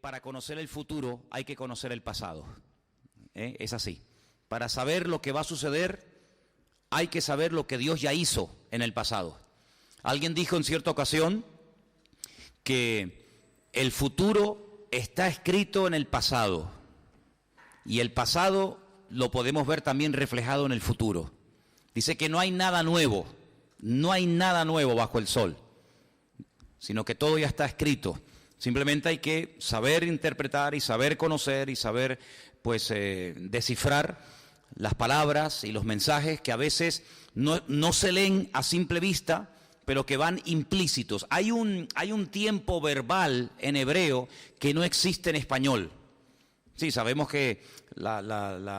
para conocer el futuro hay que conocer el pasado. Es así. Para saber lo que va a suceder, hay que saber lo que Dios ya hizo en el pasado. Alguien dijo en cierta ocasión que el futuro está escrito en el pasado y el pasado lo podemos ver también reflejado en el futuro. Dice que no hay nada nuevo bajo el sol, sino que todo ya está escrito. Simplemente hay que saber interpretar y saber conocer y saber, pues, descifrar las palabras y los mensajes que a veces no se leen a simple vista, pero que van implícitos. Hay un tiempo verbal en hebreo que no existe en español. Sí, sabemos que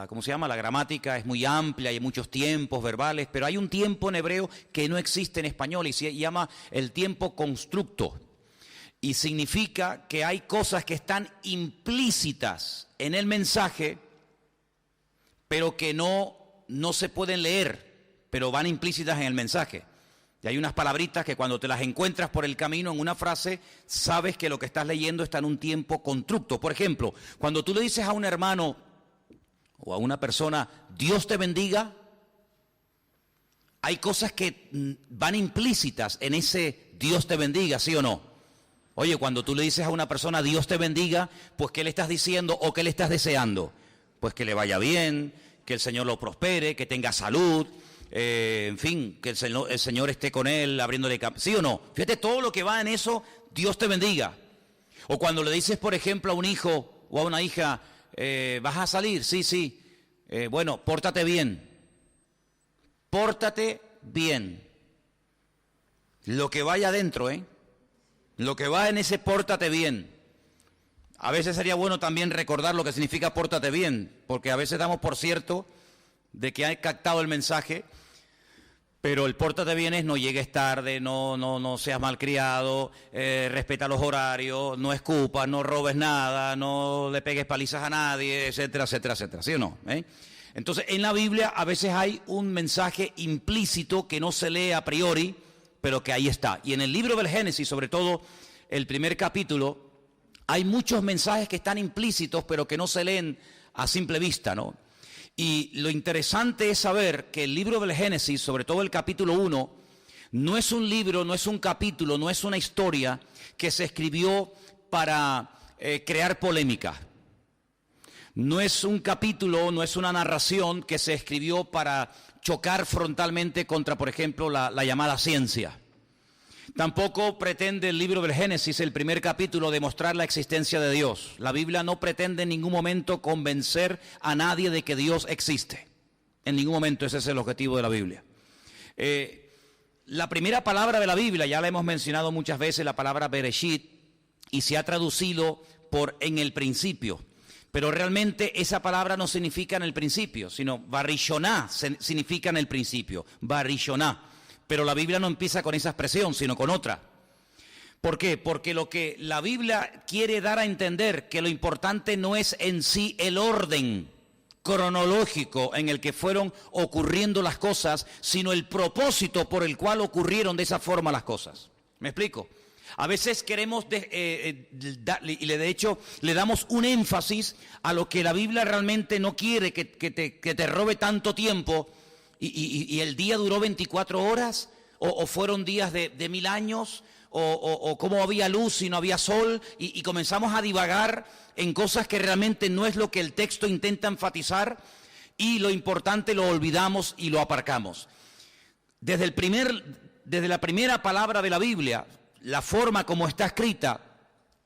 ¿cómo se llama? La gramática es muy amplia, hay muchos tiempos verbales, pero hay un tiempo en hebreo que no existe en español y se llama el tiempo constructo. Y significa que hay cosas que están implícitas en el mensaje, pero que no se pueden leer, pero van implícitas en el mensaje. Y hay unas palabritas que cuando te las encuentras por el camino en una frase, sabes que lo que estás leyendo está en un tiempo constructo. Por ejemplo, cuando tú le dices a un hermano o a una persona, Dios te bendiga, hay cosas que van implícitas en ese Dios te bendiga, ¿sí o no? Oye, cuando tú le dices a una persona, Dios te bendiga, pues ¿qué le estás diciendo o qué le estás deseando? Pues que le vaya bien, que el Señor lo prospere, que tenga salud, en fin, que el Señor esté con él, abriéndole campo. ¿Sí o no? Fíjate todo lo que va en eso, Dios te bendiga. O cuando le dices, por ejemplo, a un hijo o a una hija, ¿vas a salir? Sí. Bueno, pórtate bien. Pórtate bien. Lo que vaya adentro, lo que va en ese pórtate bien. A veces sería bueno también recordar lo que significa pórtate bien, porque a veces damos por cierto de que hay captado el mensaje, pero el pórtate bien es no llegues tarde, no seas malcriado, respeta los horarios, no escupas, no robes nada, no le pegues palizas a nadie, etcétera, etcétera, etcétera. ¿Sí o no? Entonces, en la Biblia a veces hay un mensaje implícito que no se lee a priori, pero que ahí está. Y en el libro del Génesis, sobre todo el primer capítulo, hay muchos mensajes que están implícitos, pero que no se leen a simple vista, ¿no? Y lo interesante es saber que el libro del Génesis, sobre todo el capítulo 1, no es un libro, no es un capítulo, no es una historia que se escribió para crear polémica. No es un capítulo, no es una narración que se escribió para chocar frontalmente contra, por ejemplo, la llamada ciencia. Tampoco pretende el libro del Génesis, el primer capítulo, demostrar la existencia de Dios. La Biblia no pretende en ningún momento convencer a nadie de que Dios existe. En ningún momento ese es el objetivo de la Biblia. La primera palabra de la Biblia, ya la hemos mencionado muchas veces, la palabra Bereshit, y se ha traducido por en el principio. Pero realmente esa palabra no significa en el principio, sino Barishoná significa en el principio, Barishoná. Pero la Biblia no empieza con esa expresión, sino con otra. ¿Por qué? Porque lo que la Biblia quiere dar a entender, que lo importante no es en sí el orden cronológico en el que fueron ocurriendo las cosas, sino el propósito por el cual ocurrieron de esa forma las cosas. ¿Me explico? A veces queremos, y de hecho le damos un énfasis a lo que la Biblia realmente no quiere, que te robe tanto tiempo. Y el día duró 24 horas, o fueron días de 1000 años, o cómo había luz y no había sol, y comenzamos a divagar en cosas que realmente no es lo que el texto intenta enfatizar, y lo importante lo olvidamos y lo aparcamos. Desde la primera palabra de la Biblia, la forma como está escrita,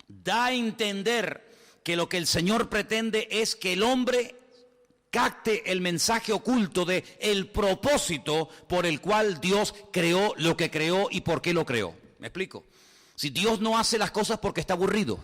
da a entender que lo que el Señor pretende es que el hombre capte el mensaje oculto de el propósito por el cual Dios creó lo que creó y por qué lo creó. ¿Me explico? Si Dios no hace las cosas porque está aburrido,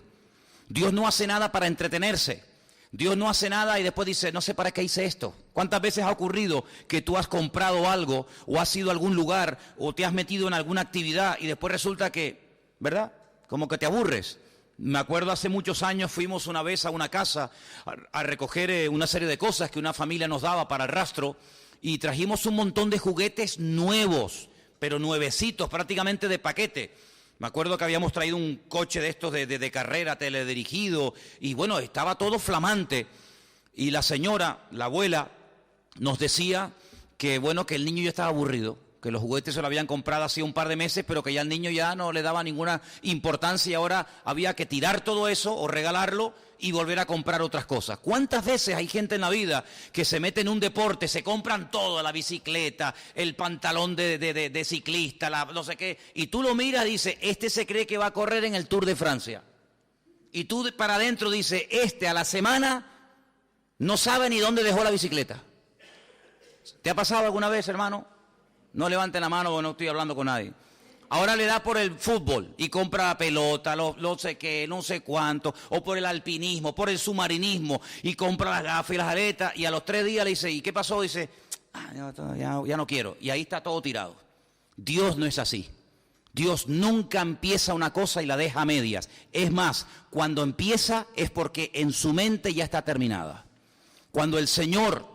Dios no hace nada para entretenerse, Dios no hace nada y después dice, no sé para qué hice esto. ¿Cuántas veces ha ocurrido que tú has comprado algo o has ido a algún lugar o te has metido en alguna actividad y después resulta que, ¿verdad? Como que te aburres. Me acuerdo hace muchos años fuimos una vez a una casa a recoger una serie de cosas que una familia nos daba para el rastro y trajimos un montón de juguetes nuevos, pero nuevecitos, prácticamente de paquete. Me acuerdo que habíamos traído un coche de estos de carrera, teledirigido, y bueno, estaba todo flamante. Y la señora, la abuela, nos decía que bueno, que el niño ya estaba aburrido, que los juguetes se lo habían comprado hace un par de meses, pero que ya el niño ya no le daba ninguna importancia y ahora había que tirar todo eso o regalarlo y volver a comprar otras cosas. ¿Cuántas veces hay gente en la vida que se mete en un deporte, se compran todo, la bicicleta, el pantalón de ciclista, no sé qué, y tú lo miras y dices, este se cree que va a correr en el Tour de Francia. Y tú para adentro dices, este a la semana no sabe ni dónde dejó la bicicleta. ¿Te ha pasado alguna vez, hermano? No levanten la mano porque no estoy hablando con nadie. Ahora le da por el fútbol y compra pelota, no sé qué, no sé cuánto, o por el alpinismo, por el submarinismo, y compra las gafas y las aletas, y a los 3 días le dice, ¿y qué pasó? Dice, ya no quiero, y ahí está todo tirado. Dios no es así. Dios nunca empieza una cosa y la deja a medias. Es más, cuando empieza es porque en su mente ya está terminada. Cuando el Señor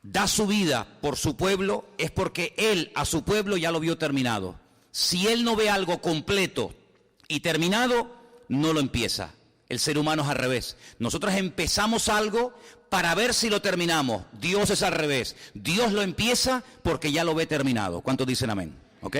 da su vida por su pueblo, es porque Él a su pueblo ya lo vio terminado. Si Él no ve algo completo y terminado, no lo empieza. El ser humano es al revés. Nosotros empezamos algo para ver si lo terminamos. Dios es al revés. Dios lo empieza porque ya lo ve terminado. ¿Cuántos dicen amén? ¿Ok?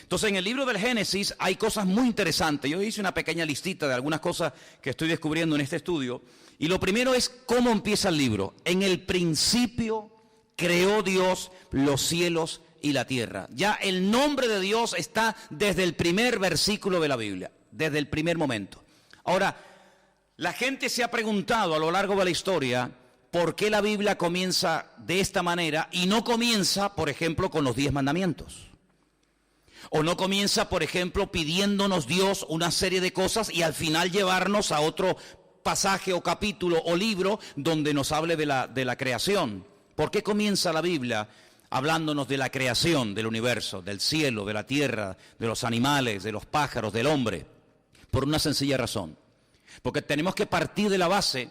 Entonces, en el libro del Génesis hay cosas muy interesantes. Yo hice una pequeña listita de algunas cosas que estoy descubriendo en este estudio. Y lo primero es cómo empieza el libro. En el principio creó Dios los cielos y la tierra. Ya el nombre de Dios está desde el primer versículo de la Biblia, desde el primer momento. Ahora, la gente se ha preguntado a lo largo de la historia por qué la Biblia comienza de esta manera y no comienza, por ejemplo, con los 10 mandamientos. O no comienza, por ejemplo, pidiéndonos Dios una serie de cosas y al final llevarnos a otro pasaje o capítulo o libro donde nos hable de la creación. ¿Por qué comienza la Biblia hablándonos de la creación del universo, del cielo, de la tierra, de los animales, de los pájaros, del hombre? Por una sencilla razón. Porque tenemos que partir de la base.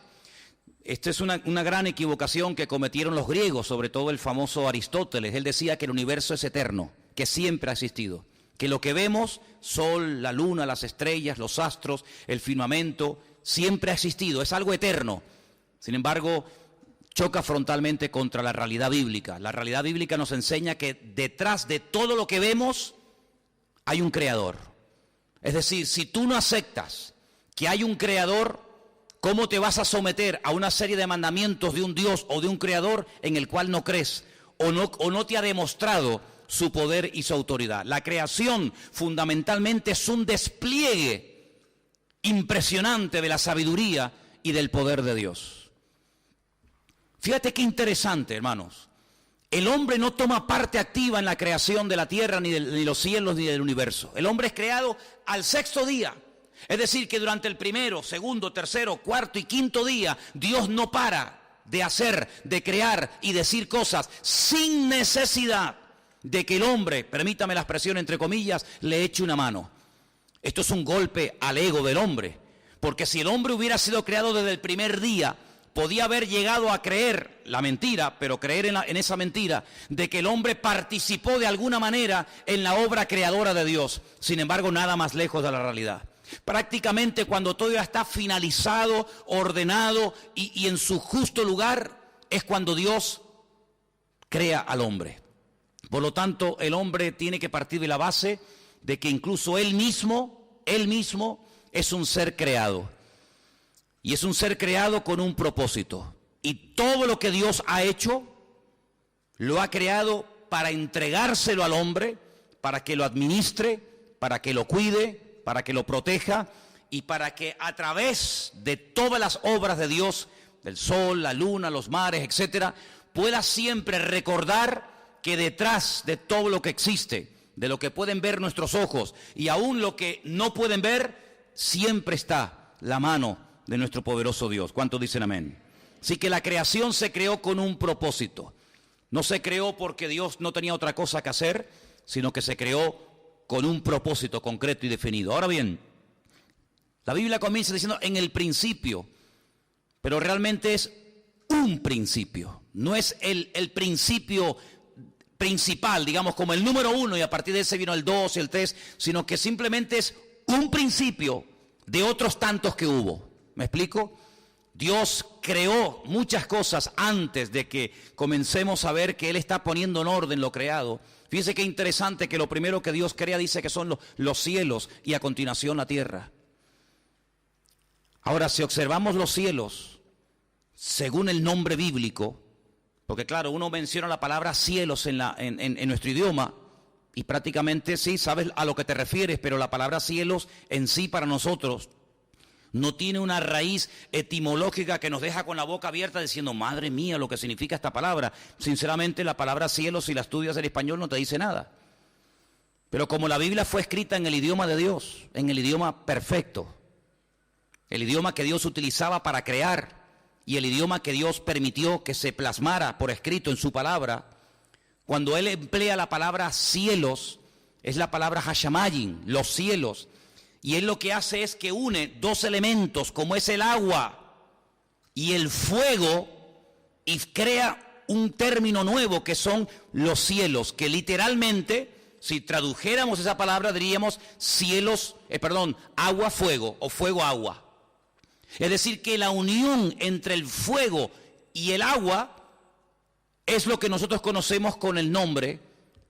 Esta es una gran equivocación que cometieron los griegos, sobre todo el famoso Aristóteles. Él decía que el universo es eterno, que siempre ha existido. Que lo que vemos, sol, la luna, las estrellas, los astros, el firmamento, siempre ha existido, es algo eterno. Sin embargo, choca frontalmente contra la realidad bíblica. La realidad bíblica nos enseña que detrás de todo lo que vemos hay un creador. Es decir, si tú no aceptas que hay un creador, ¿cómo te vas a someter a una serie de mandamientos de un Dios o de un creador en el cual no crees o no te ha demostrado su poder y su autoridad? La creación fundamentalmente es un despliegue impresionante de la sabiduría y del poder de Dios. Fíjate qué interesante, hermanos. El hombre no toma parte activa en la creación de la tierra, ni los cielos, ni del universo. El hombre es creado al 6º día. Es decir, que durante el 1º, 2º, 3º, 4º y 5º día, Dios no para de hacer, de crear y decir cosas sin necesidad de que el hombre, permítame la expresión entre comillas, le eche una mano. Esto es un golpe al ego del hombre. Porque si el hombre hubiera sido creado desde el primer día, podía haber llegado a creer la mentira, pero creer en esa mentira, de que el hombre participó de alguna manera en la obra creadora de Dios. Sin embargo, nada más lejos de la realidad. Prácticamente cuando todo ya está finalizado, ordenado y en su justo lugar, es cuando Dios crea al hombre. Por lo tanto, el hombre tiene que partir de la base de que incluso él mismo es un ser creado. Y es un ser creado con un propósito. Y todo lo que Dios ha hecho, lo ha creado para entregárselo al hombre, para que lo administre, para que lo cuide, para que lo proteja y para que a través de todas las obras de Dios, del sol, la luna, los mares, etcétera, pueda siempre recordar que detrás de todo lo que existe, de lo que pueden ver nuestros ojos y aún lo que no pueden ver, siempre está la mano de nuestro poderoso Dios. ¿Cuántos dicen amén? Así que la creación se creó con un propósito. No se creó porque Dios no tenía otra cosa que hacer, sino que se creó con un propósito concreto y definido. Ahora bien, la Biblia comienza diciendo en el principio, pero realmente es un principio. No es el principio principal, digamos, como el número 1, y a partir de ese vino el 2 y el 3, sino que simplemente es un principio de otros tantos que hubo. ¿Me explico? Dios creó muchas cosas antes de que comencemos a ver que Él está poniendo en orden lo creado. Fíjense qué interesante que lo primero que Dios crea dice que son los cielos y a continuación la tierra. Ahora, si observamos los cielos, según el nombre bíblico, porque claro, uno menciona la palabra cielos en nuestro idioma, y prácticamente sí, sabes a lo que te refieres, pero la palabra cielos en sí para nosotros no tiene una raíz etimológica que nos deja con la boca abierta diciendo, madre mía, lo que significa esta palabra. Sinceramente, la palabra cielo, si la estudias en español, no te dice nada. Pero como la Biblia fue escrita en el idioma de Dios, en el idioma perfecto, el idioma que Dios utilizaba para crear y el idioma que Dios permitió que se plasmara por escrito en su palabra, cuando Él emplea la palabra cielos, es la palabra hashamayim, los cielos. Y Él lo que hace es que une dos elementos, como es el agua y el fuego, y crea un término nuevo que son los cielos, que literalmente, si tradujéramos esa palabra, diríamos cielos, agua, fuego o fuego, agua. Es decir, que la unión entre el fuego y el agua es lo que nosotros conocemos con el nombre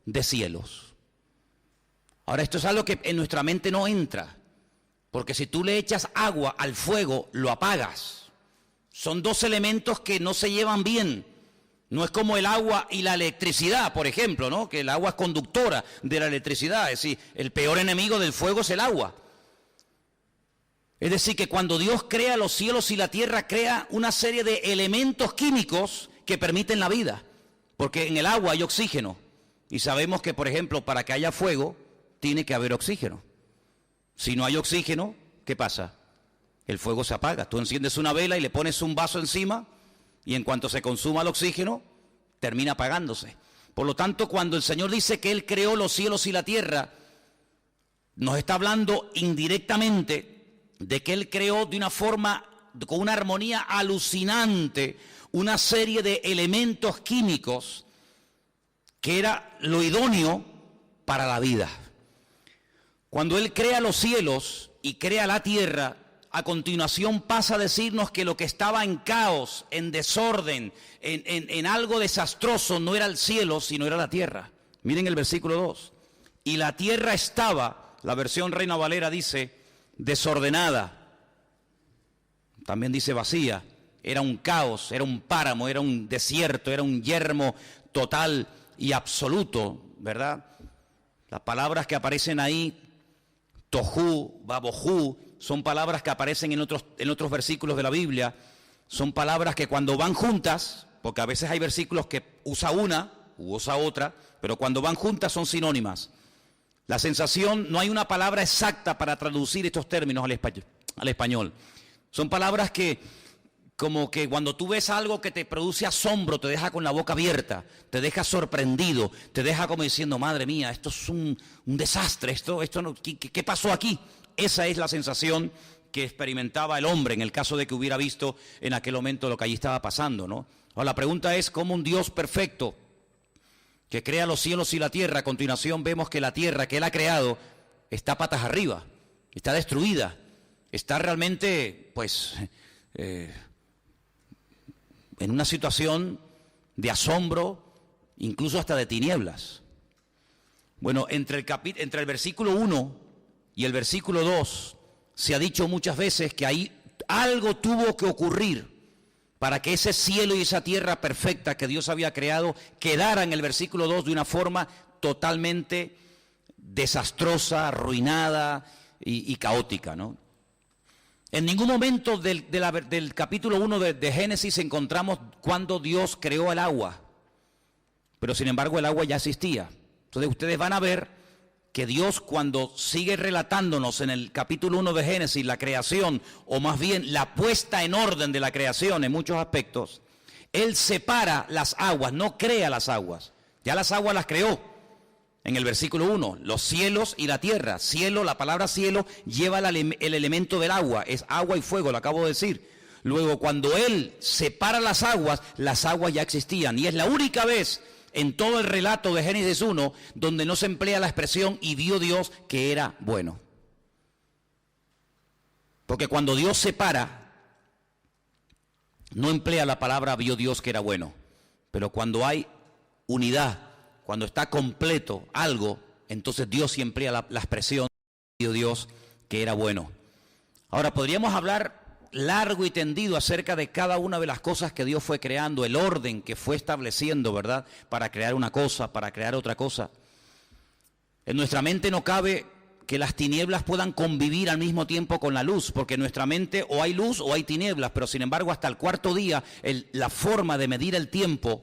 de cielos. Ahora, esto es algo que en nuestra mente no entra. Porque si tú le echas agua al fuego, lo apagas. Son dos elementos que no se llevan bien. No es como el agua y la electricidad, por ejemplo, ¿no? Que el agua es conductora de la electricidad. Es decir, el peor enemigo del fuego es el agua. Es decir, que cuando Dios crea los cielos y la tierra, crea una serie de elementos químicos que permiten la vida. Porque en el agua hay oxígeno. Y sabemos que, por ejemplo, para que haya fuego, tiene que haber oxígeno. Si no hay oxígeno, ¿qué pasa? El fuego se apaga. Tú enciendes una vela y le pones un vaso encima y en cuanto se consuma el oxígeno, termina apagándose. Por lo tanto, cuando el Señor dice que Él creó los cielos y la tierra, nos está hablando indirectamente de que Él creó de una forma, con una armonía alucinante, una serie de elementos químicos que era lo idóneo para la vida. Cuando Él crea los cielos y crea la tierra, a continuación pasa a decirnos que lo que estaba en caos, en desorden, en algo desastroso, no era el cielo, sino era la tierra. Miren el versículo 2. Y la tierra estaba, la versión Reina Valera dice, desordenada. También dice vacía. Era un caos, era un páramo, era un desierto, era un yermo total y absoluto, ¿verdad? Las palabras que aparecen ahí, tohu, babohu, son palabras que aparecen en otros versículos de la Biblia. Son palabras que cuando van juntas, porque a veces hay versículos que usa una u usa otra, pero cuando van juntas son sinónimas. La sensación, no hay una palabra exacta para traducir estos términos al español. Son palabras que, como que cuando tú ves algo que te produce asombro, te deja con la boca abierta, te deja sorprendido, te deja como diciendo, madre mía, esto es un desastre, esto no, ¿qué pasó aquí? Esa es la sensación que experimentaba el hombre en el caso de que hubiera visto en aquel momento lo que allí estaba pasando, ¿no? Ahora la pregunta es, ¿cómo un Dios perfecto que crea los cielos y la tierra, a continuación vemos que la tierra que Él ha creado está patas arriba, está destruida, está realmente, pues, en una situación de asombro, incluso hasta de tinieblas? Bueno, entre el versículo 1 y el versículo 2 se ha dicho muchas veces que ahí algo tuvo que ocurrir para que ese cielo y esa tierra perfecta que Dios había creado quedara en el versículo 2 de una forma totalmente desastrosa, arruinada y caótica, ¿no? En ningún momento del capítulo 1 de Génesis encontramos cuando Dios creó el agua, pero sin embargo el agua ya existía. Entonces ustedes van a ver que Dios, cuando sigue relatándonos en el capítulo 1 de Génesis la creación, o más bien la puesta en orden de la creación en muchos aspectos, Él separa las aguas, no crea las aguas. Ya las aguas las creó en el versículo 1, los cielos y la tierra. Cielo, la palabra cielo lleva el elemento del agua, es agua y fuego, lo acabo de decir. Luego, cuando Él separa las aguas ya existían. Y es la única vez en todo el relato de Génesis 1 donde no se emplea la expresión y vio Dios que era bueno. Porque cuando Dios separa, no emplea la palabra vio Dios que era bueno. Pero cuando hay unidad, cuando está completo algo, entonces Dios sí emplea la expresión vio Dios que era bueno. Ahora, podríamos hablar largo y tendido acerca de cada una de las cosas que Dios fue creando, el orden que fue estableciendo, ¿verdad? Para crear una cosa, para crear otra cosa. En nuestra mente no cabe que las tinieblas puedan convivir al mismo tiempo con la luz, porque en nuestra mente o hay luz o hay tinieblas, pero sin embargo hasta el cuarto día la forma de medir el tiempo,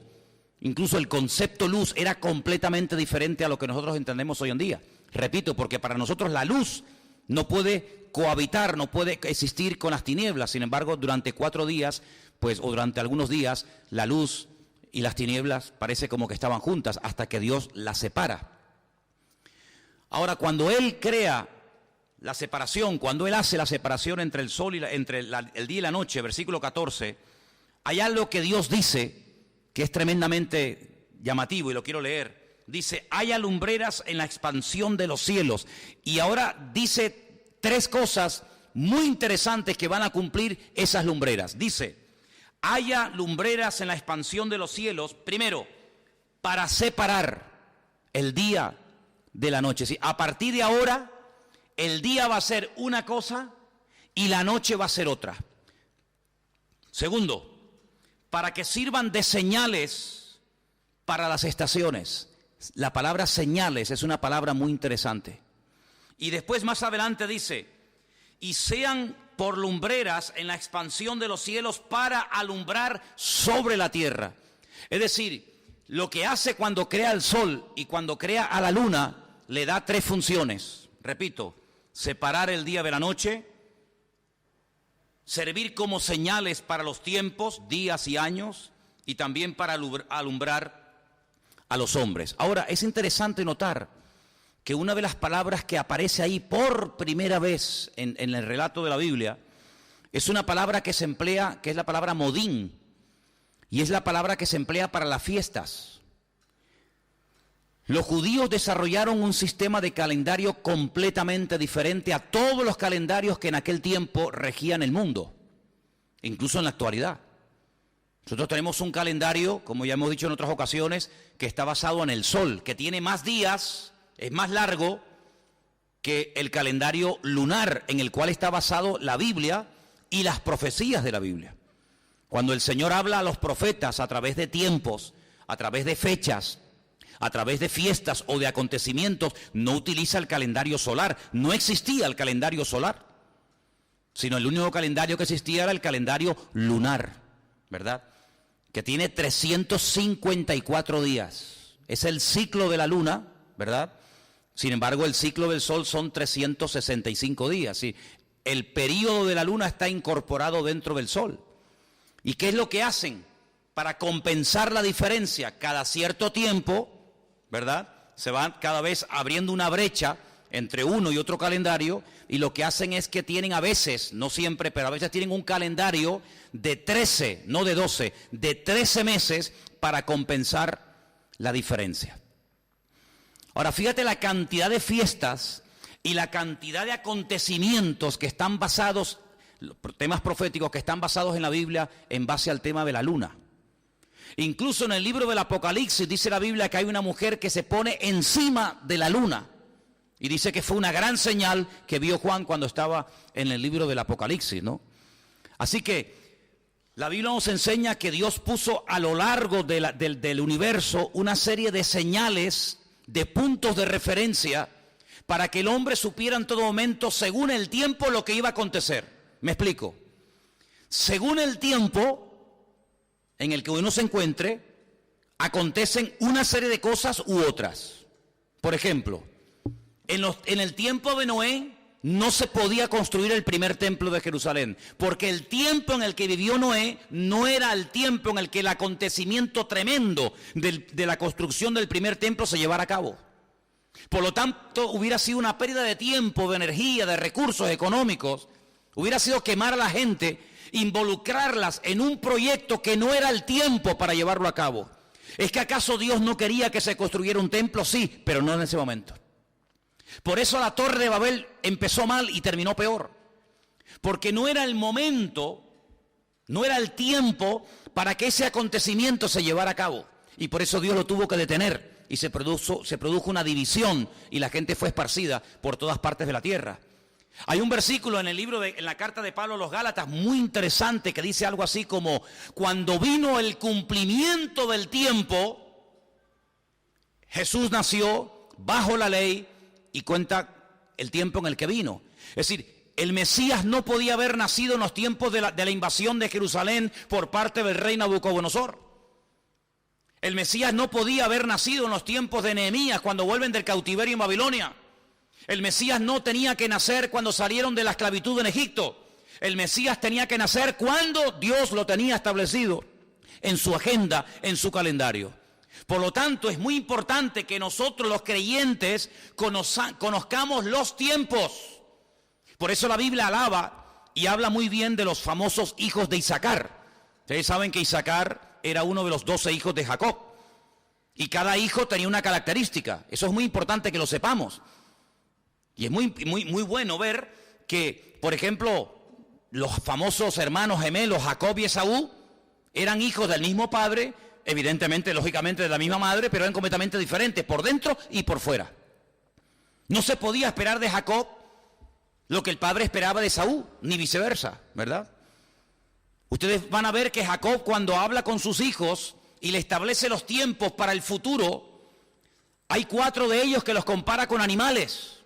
incluso el concepto luz, era completamente diferente a lo que nosotros entendemos hoy en día. Repito, porque para nosotros la luz no puede cohabitar, no puede existir con las tinieblas. Sin embargo, durante 4 días, pues, o durante algunos días, la luz y las tinieblas parece como que estaban juntas hasta que Dios las separa. Ahora, cuando Él crea la separación, cuando Él hace la separación entre el sol y el día y la noche, versículo 14, hay algo que Dios dice que es tremendamente llamativo y lo quiero leer. Dice, haya lumbreras en la expansión de los cielos. Y ahora dice 3 cosas muy interesantes que van a cumplir esas lumbreras. Dice, haya lumbreras en la expansión de los cielos, primero, para separar el día de la noche. ¿Sí? A partir de ahora, el día va a ser una cosa y la noche va a ser otra. Segundo, para que sirvan de señales para las estaciones. La palabra señales es una palabra muy interesante. Y después más adelante dice, y sean por lumbreras en la expansión de los cielos para alumbrar sobre la tierra. Es decir, lo que hace cuando crea el sol y cuando crea a la luna, le da 3 funciones. Repito, separar el día de la noche, servir como señales para los tiempos, días y años, y también para alumbrar a los hombres. Ahora, es interesante notar que una de las palabras que aparece ahí por primera vez en el relato de la Biblia es una palabra que se emplea, que es la palabra modín, y es la palabra que se emplea para las fiestas. Los judíos desarrollaron un sistema de calendario completamente diferente a todos los calendarios que en aquel tiempo regían el mundo, incluso en la actualidad. Nosotros tenemos un calendario, como ya hemos dicho en otras ocasiones, que está basado en el sol, que tiene más días, es más largo que el calendario lunar en el cual está basado la Biblia y las profecías de la Biblia. Cuando el Señor habla a los profetas a través de tiempos, a través de fechas, a través de fiestas o de acontecimientos, no utiliza el calendario solar. No existía el calendario solar, sino el único calendario que existía era el calendario lunar, ¿verdad? Que tiene 354 días. Es el ciclo de la luna, ¿verdad? Sin embargo, el ciclo del sol son 365 días. ¿Sí? El período de la luna está incorporado dentro del sol. ¿Y qué es lo que hacen? Para compensar la diferencia, cada cierto tiempo, ¿verdad? Se van cada vez abriendo una brecha entre uno y otro calendario, y lo que hacen es que tienen a veces, no siempre, pero a veces tienen un calendario de 13, no de 12, de 13 meses para compensar la diferencia. Ahora, fíjate la cantidad de fiestas y la cantidad de acontecimientos que están basados, temas proféticos que están basados en la Biblia en base al tema de la luna. Incluso en el libro del Apocalipsis dice la Biblia que hay una mujer que se pone encima de la luna. Y dice que fue una gran señal que vio Juan cuando estaba en el libro del Apocalipsis, ¿no? Así que la Biblia nos enseña que Dios puso a lo largo del universo una serie de señales, de puntos de referencia, para que el hombre supiera en todo momento, según el tiempo, lo que iba a acontecer. Me explico. Según el tiempo en el que uno se encuentre, acontecen una serie de cosas u otras. Por ejemplo, en el tiempo de Noé no se podía construir el primer templo de Jerusalén, porque el tiempo en el que vivió Noé no era el tiempo en el que el acontecimiento tremendo de la construcción del primer templo se llevara a cabo. Por lo tanto, hubiera sido una pérdida de tiempo, de energía, de recursos económicos, hubiera sido quemar a la gente, involucrarlas en un proyecto que no era el tiempo para llevarlo a cabo. ¿Es que acaso Dios no quería que se construyera un templo? Sí, pero no en ese momento. Por eso la Torre de Babel empezó mal y terminó peor. Porque no era el momento, no era el tiempo para que ese acontecimiento se llevara a cabo. Y por eso Dios lo tuvo que detener. Y se produjo una división y la gente fue esparcida por todas partes de la tierra. Hay un versículo en el libro, en la carta de Pablo a los Gálatas, muy interesante, que dice algo así como: cuando vino el cumplimiento del tiempo, Jesús nació bajo la ley, y cuenta el tiempo en el que vino. Es decir, el Mesías no podía haber nacido en los tiempos de la invasión de Jerusalén por parte del rey Nabucodonosor. El Mesías no podía haber nacido en los tiempos de Nehemías, cuando vuelven del cautiverio en Babilonia. El Mesías no tenía que nacer cuando salieron de la esclavitud en Egipto. El Mesías tenía que nacer cuando Dios lo tenía establecido en su agenda, en su calendario. Por lo tanto, es muy importante que nosotros los creyentes conozcamos los tiempos. Por eso la Biblia alaba y habla muy bien de los famosos hijos de Isaacar. Ustedes saben que Isaacar era uno de los 12 hijos de Jacob. Y cada hijo tenía una característica. Eso es muy importante que lo sepamos. Y es muy bueno ver que, por ejemplo, los famosos hermanos gemelos Jacob y Esaú eran hijos del mismo padre, evidentemente, lógicamente de la misma madre, pero eran completamente diferentes por dentro y por fuera. No se podía esperar de Jacob lo que el padre esperaba de Esaú, ni viceversa, ¿verdad? Ustedes van a ver que Jacob, cuando habla con sus hijos y le establece los tiempos para el futuro, hay 4 de ellos que los compara con animales.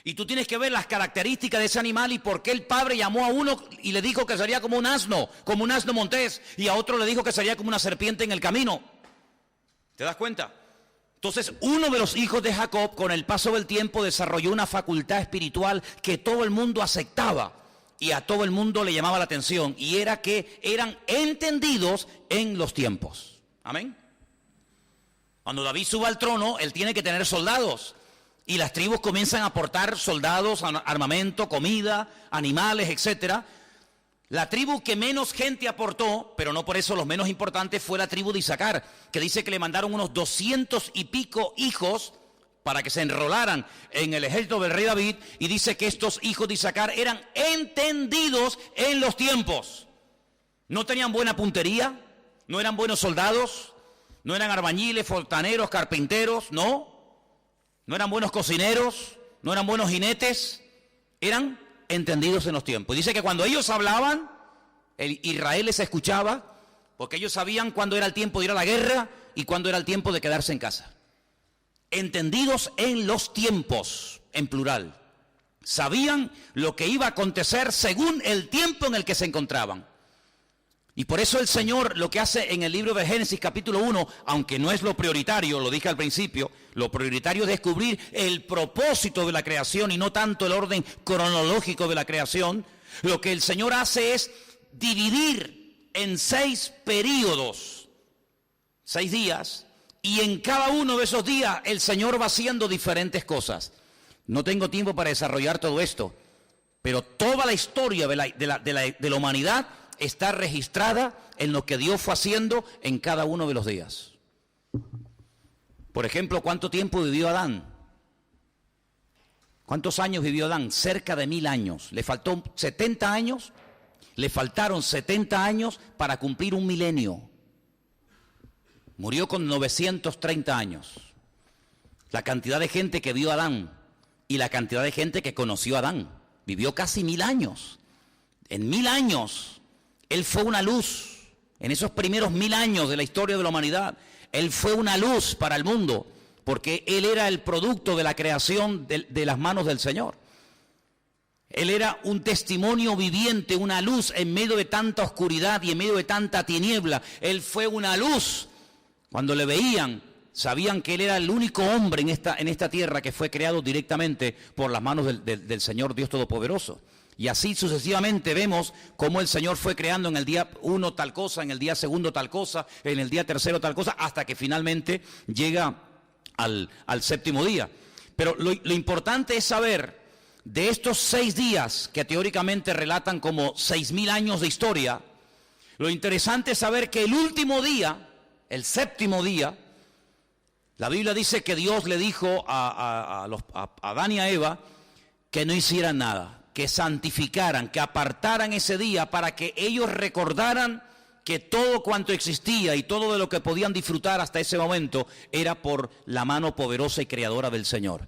Y tú tienes que ver las características de ese animal y por qué el padre llamó a uno y le dijo que sería como un asno montés, y a otro le dijo que sería como una serpiente en el camino. ¿Te das cuenta? Entonces, uno de los hijos de Jacob, con el paso del tiempo, desarrolló una facultad espiritual que todo el mundo aceptaba y a todo el mundo le llamaba la atención, y era que eran entendidos en los tiempos. Amén. Cuando David suba al trono, él tiene que tener soldados. Y las tribus comienzan a aportar soldados, armamento, comida, animales, etc. La tribu que menos gente aportó, pero no por eso los menos importantes, fue la tribu de Isaacar, que dice que le mandaron unos 200 y pico hijos para que se enrolaran en el ejército del rey David, y dice que estos hijos de Isaacar eran entendidos en los tiempos. No tenían buena puntería, no eran buenos soldados, no eran albañiles, fontaneros, carpinteros, no eran buenos cocineros, no eran buenos jinetes, eran entendidos en los tiempos. Dice que cuando ellos hablaban, Israel les escuchaba, porque ellos sabían cuándo era el tiempo de ir a la guerra y cuándo era el tiempo de quedarse en casa. Entendidos en los tiempos, en plural. Sabían lo que iba a acontecer según el tiempo en el que se encontraban. Y por eso el Señor lo que hace en el libro de Génesis capítulo 1, aunque no es lo prioritario, lo dije al principio, lo prioritario es descubrir el propósito de la creación y no tanto el orden cronológico de la creación. Lo que el Señor hace es dividir en 6 períodos, 6 días, y en cada uno de esos días el Señor va haciendo diferentes cosas. No tengo tiempo para desarrollar todo esto, pero toda la historia de la humanidad está registrada en lo que Dios fue haciendo en cada uno de los días. Por ejemplo, ¿cuánto tiempo vivió Adán? ¿Cuántos años vivió Adán? Cerca de 1000 años. Le faltó 70 años, le faltaron 70 años para cumplir un milenio. Murió con 930 años. La cantidad de gente que vio a Adán y la cantidad de gente que conoció a Adán. Vivió casi 1000 años. En 1000 años... Él fue una luz. En esos primeros 1000 años de la historia de la humanidad, Él fue una luz para el mundo, porque Él era el producto de la creación de las manos del Señor. Él era un testimonio viviente, una luz en medio de tanta oscuridad y en medio de tanta tiniebla. Él fue una luz. Cuando le veían, sabían que Él era el único hombre en esta tierra que fue creado directamente por las manos del Señor Dios Todopoderoso. Y así sucesivamente vemos cómo el Señor fue creando en el día 1 tal cosa, en el día 2 tal cosa, en el día 3 tal cosa, hasta que finalmente llega al 7º día. Pero lo importante es saber de estos 6 días que teóricamente relatan como 6000 años de historia. Lo interesante es saber que el último día el séptimo día, la Biblia dice que Dios le dijo a Adán y a Eva que no hicieran nada, que santificaran, que apartaran ese día para que ellos recordaran que todo cuanto existía y todo de lo que podían disfrutar hasta ese momento era por la mano poderosa y creadora del Señor.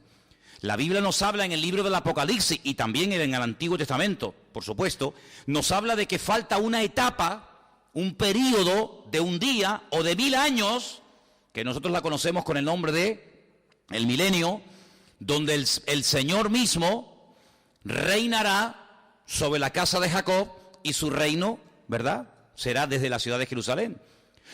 La Biblia nos habla en el libro del Apocalipsis y también en el Antiguo Testamento, por supuesto, nos habla de que falta una etapa, un periodo de un día o de 1000 años, que nosotros la conocemos con el nombre de el milenio, donde el Señor mismo reinará sobre la casa de Jacob y su reino, ¿verdad?, será desde la ciudad de Jerusalén.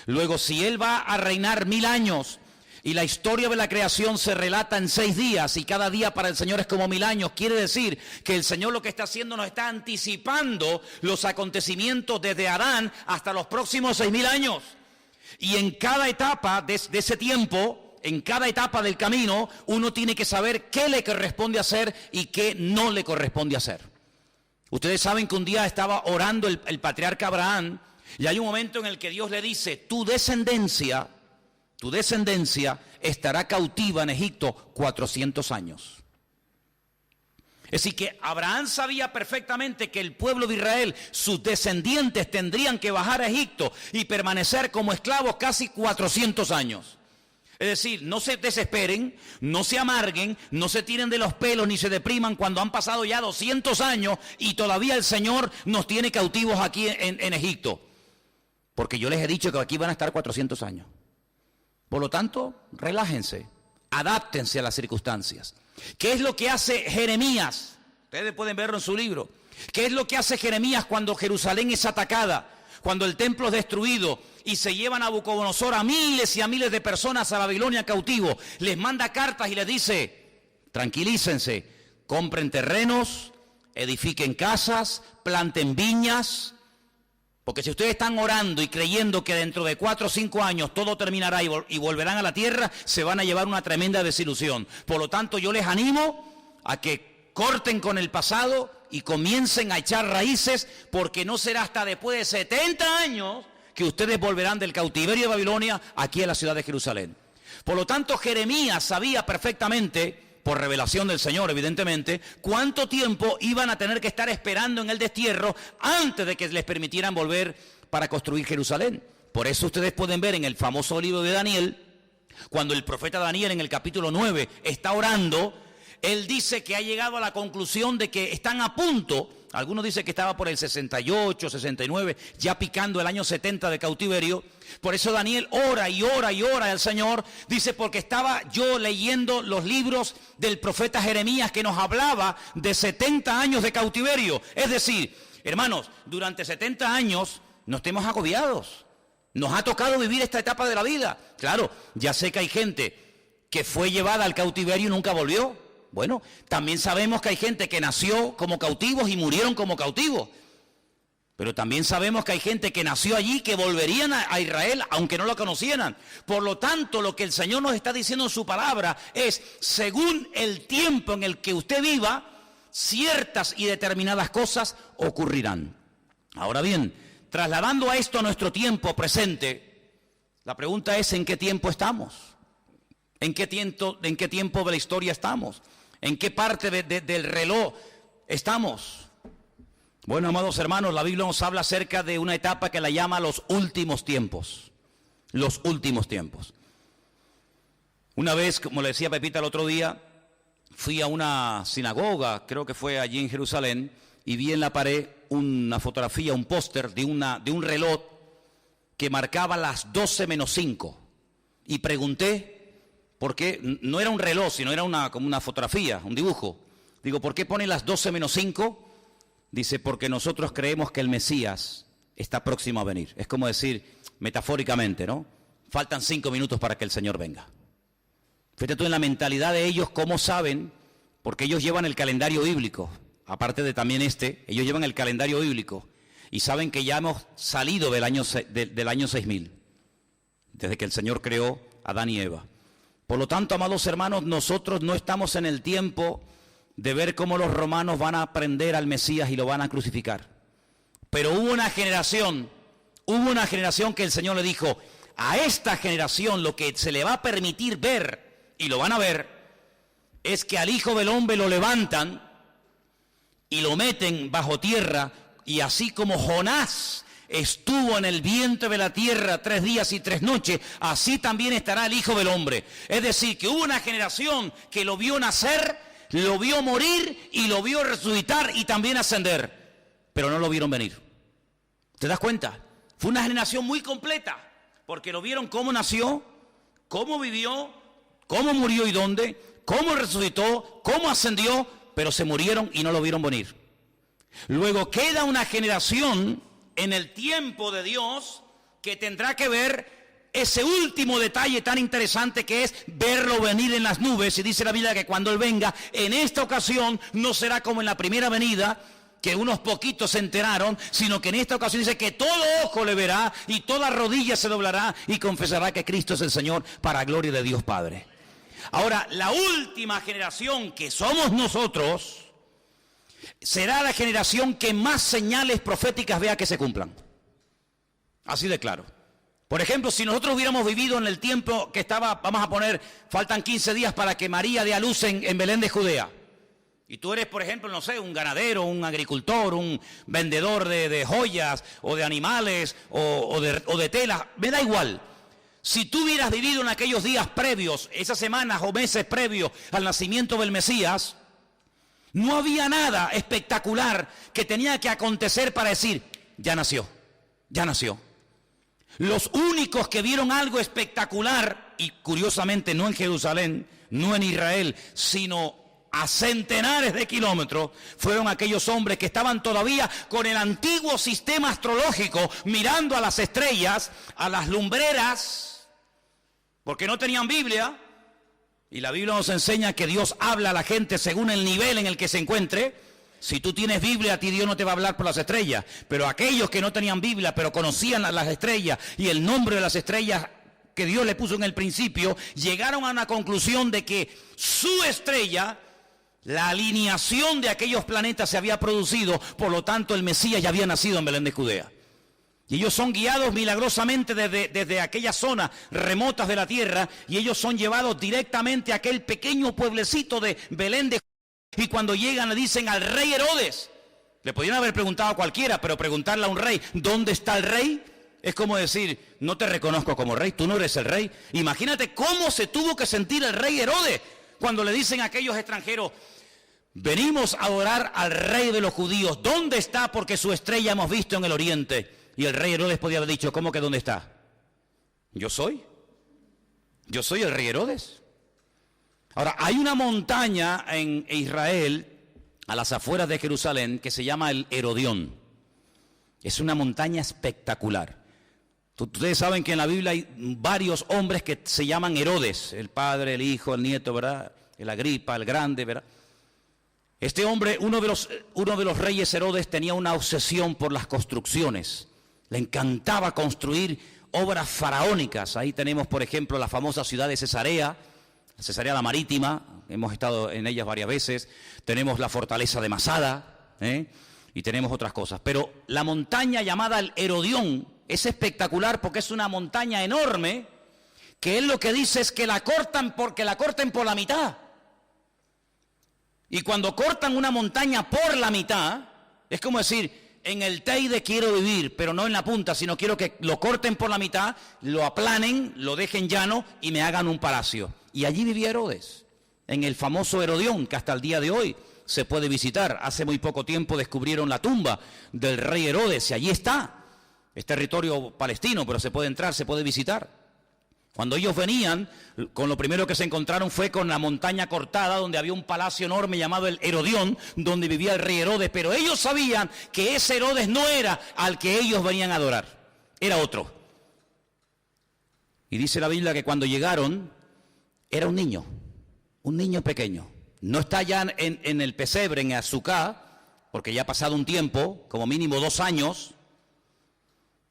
Luego, si Él va a reinar 1000 años y la historia de la creación se relata en 6 días y cada día para el Señor es como 1000 años, quiere decir que el Señor lo que está haciendo nos está anticipando los acontecimientos desde Adán hasta los próximos 6000 años. Y en cada etapa de ese tiempo, en cada etapa del camino, uno tiene que saber qué le corresponde hacer y qué no le corresponde hacer. Ustedes saben que un día estaba orando el patriarca Abraham y hay un momento en el que Dios le dice, tu descendencia estará cautiva en Egipto 400 años. Es decir, que Abraham sabía perfectamente que el pueblo de Israel, sus descendientes, tendrían que bajar a Egipto y permanecer como esclavos casi 400 años. Es decir, no se desesperen, no se amarguen, no se tiren de los pelos ni se depriman cuando han pasado ya 200 años y todavía el Señor nos tiene cautivos aquí en Egipto. Porque yo les he dicho que aquí van a estar 400 años. Por lo tanto, relájense, adáptense a las circunstancias. ¿Qué es lo que hace Jeremías? Ustedes pueden verlo en su libro. ¿Qué es lo que hace Jeremías cuando Jerusalén es atacada? Cuando el templo es destruido y se llevan a Nabucodonosor a miles y a miles de personas a Babilonia cautivo. Les manda cartas y les dice, tranquilícense, compren terrenos, edifiquen casas, planten viñas. Porque si ustedes están orando y creyendo que dentro de 4 o 5 años todo terminará y volverán a la tierra, se van a llevar una tremenda desilusión. Por lo tanto, yo les animo a que corten con el pasado y comiencen a echar raíces, porque no será hasta después de 70 años que ustedes volverán del cautiverio de Babilonia aquí a la ciudad de Jerusalén. Por lo tanto, Jeremías sabía perfectamente, por revelación del Señor evidentemente, cuánto tiempo iban a tener que estar esperando en el destierro antes de que les permitieran volver para construir Jerusalén. Por eso ustedes pueden ver en el famoso libro de Daniel, cuando el profeta Daniel en el capítulo 9 está orando, él dice que ha llegado a la conclusión de que están a punto, algunos dicen que estaba por el 68, 69, ya picando el año 70 de cautiverio. Por eso Daniel ora y ora y ora al Señor, dice, porque estaba yo leyendo los libros del profeta Jeremías que nos hablaba de 70 años de cautiverio. Es decir, hermanos, durante 70 años no estemos agobiados. Nos ha tocado vivir esta etapa de la vida. Claro, ya sé que hay gente que fue llevada al cautiverio y nunca volvió. Bueno, también sabemos que hay gente que nació como cautivos y murieron como cautivos. Pero también sabemos que hay gente que nació allí que volverían a Israel aunque no lo conocieran. Por lo tanto, lo que el Señor nos está diciendo en su palabra es, según el tiempo en el que usted viva, ciertas y determinadas cosas ocurrirán. Ahora bien, trasladando a esto a nuestro tiempo presente, la pregunta es, ¿en qué tiempo estamos? ¿En qué tiempo de la historia estamos? ¿En qué parte del reloj estamos? Bueno, amados hermanos, la Biblia nos habla acerca de una etapa que la llama los últimos tiempos. Los últimos tiempos. Una vez, como le decía Pepita el otro día, fui a una sinagoga, creo que fue allí en Jerusalén, y vi en la pared una fotografía, un póster de un reloj que marcaba las 12 menos 5. Y pregunté, ¿por qué? No era un reloj, sino era como una fotografía, un dibujo. Digo, ¿por qué pone las 12 menos 5? Dice, porque nosotros creemos que el Mesías está próximo a venir. Es como decir, metafóricamente, ¿no? Faltan 5 minutos para que el Señor venga. Fíjate tú en la mentalidad de ellos, cómo saben, porque ellos llevan el calendario bíblico. Aparte de también ellos llevan el calendario bíblico. Y saben que ya hemos salido del año 6000. Desde que el Señor creó a Adán y Eva. Por lo tanto, amados hermanos, nosotros no estamos en el tiempo de ver cómo los romanos van a prender al Mesías y lo van a crucificar. Pero hubo una generación que el Señor le dijo, a esta generación lo que se le va a permitir ver, y lo van a ver, es que al Hijo del Hombre lo levantan y lo meten bajo tierra, y así como Jonás estuvo en el vientre de la tierra 3 días y 3 noches, así también estará el Hijo del Hombre. Es decir, que hubo una generación que lo vio nacer, lo vio morir y lo vio resucitar y también ascender, pero no lo vieron venir. ¿Te das cuenta? Fue una generación muy completa, porque lo vieron cómo nació, cómo vivió, cómo murió y dónde, cómo resucitó, cómo ascendió, pero se murieron y no lo vieron venir. Luego queda una generación en el tiempo de Dios que tendrá que ver ese último detalle tan interesante, que es verlo venir en las nubes. Y dice la Biblia que cuando Él venga, en esta ocasión no será como en la primera venida, que unos poquitos se enteraron, sino que en esta ocasión dice que todo ojo le verá y toda rodilla se doblará y confesará que Cristo es el Señor, para gloria de Dios Padre. Ahora, la última generación, que somos nosotros, será la generación que más señales proféticas vea que se cumplan. Así de claro. Por ejemplo, si nosotros hubiéramos vivido en el tiempo que estaba, vamos a poner, faltan 15 días para que María dé a luz en Belén de Judea. Y tú eres, por ejemplo, no sé, un ganadero, un agricultor, un vendedor de joyas o de animales o de telas, me da igual. Si tú hubieras vivido en aquellos días previos, esas semanas o meses previos al nacimiento del Mesías, no había nada espectacular que tenía que acontecer para decir, ya nació, ya nació. Los únicos que vieron algo espectacular, y curiosamente no en Jerusalén, no en Israel, sino a centenares de kilómetros, fueron aquellos hombres que estaban todavía con el antiguo sistema astrológico, mirando a las estrellas, a las lumbreras, porque no tenían Biblia. Y la Biblia nos enseña que Dios habla a la gente según el nivel en el que se encuentre. Si tú tienes Biblia, a ti Dios no te va a hablar por las estrellas. Pero aquellos que no tenían Biblia, pero conocían las estrellas y el nombre de las estrellas que Dios le puso en el principio, llegaron a una conclusión de que su estrella, la alineación de aquellos planetas se había producido, por lo tanto el Mesías ya había nacido en Belén de Judea. Y ellos son guiados milagrosamente desde aquellas zonas remotas de la tierra, y ellos son llevados directamente a aquel pequeño pueblecito de Belén de Judea. Y cuando llegan le dicen al rey Herodes, le podrían haber preguntado a cualquiera, pero preguntarle a un rey, ¿dónde está el rey? Es como decir, no te reconozco como rey, tú no eres el rey. Imagínate cómo se tuvo que sentir el rey Herodes cuando le dicen a aquellos extranjeros, venimos a adorar al rey de los judíos, ¿dónde está? Porque su estrella hemos visto en el oriente. Y el rey Herodes podía haber dicho, ¿cómo que dónde está? Yo soy el rey Herodes. Ahora, hay una montaña en Israel, a las afueras de Jerusalén, que se llama el Herodión. Es una montaña espectacular. Ustedes saben que en la Biblia hay varios hombres que se llaman Herodes, el padre, el hijo, el nieto, ¿verdad? El Agripa, el grande, ¿verdad? Este hombre, uno de los reyes Herodes, tenía una obsesión por las construcciones. Le encantaba construir obras faraónicas. Ahí tenemos, por ejemplo, la famosa ciudad de Cesarea la Marítima, hemos estado en ellas varias veces. Tenemos la fortaleza de Masada, y tenemos otras cosas. Pero la montaña llamada el Herodión es espectacular porque es una montaña enorme, que él lo que dice es que la corten por la mitad. Y cuando cortan una montaña por la mitad, es como decir, en el Teide quiero vivir, pero no en la punta, sino quiero que lo corten por la mitad, lo aplanen, lo dejen llano y me hagan un palacio. Y allí vivía Herodes, en el famoso Herodión, que hasta el día de hoy se puede visitar. Hace muy poco tiempo descubrieron la tumba del rey Herodes y allí está. Es territorio palestino, pero se puede entrar, se puede visitar. Cuando ellos venían, con lo primero que se encontraron fue con la montaña cortada, donde había un palacio enorme llamado el Herodión, donde vivía el rey Herodes, pero ellos sabían que ese Herodes no era al que ellos venían a adorar, era otro. Y dice la Biblia que cuando llegaron, era un niño pequeño. No está ya en el pesebre, en Azucá, porque ya ha pasado un tiempo, como mínimo 2 años,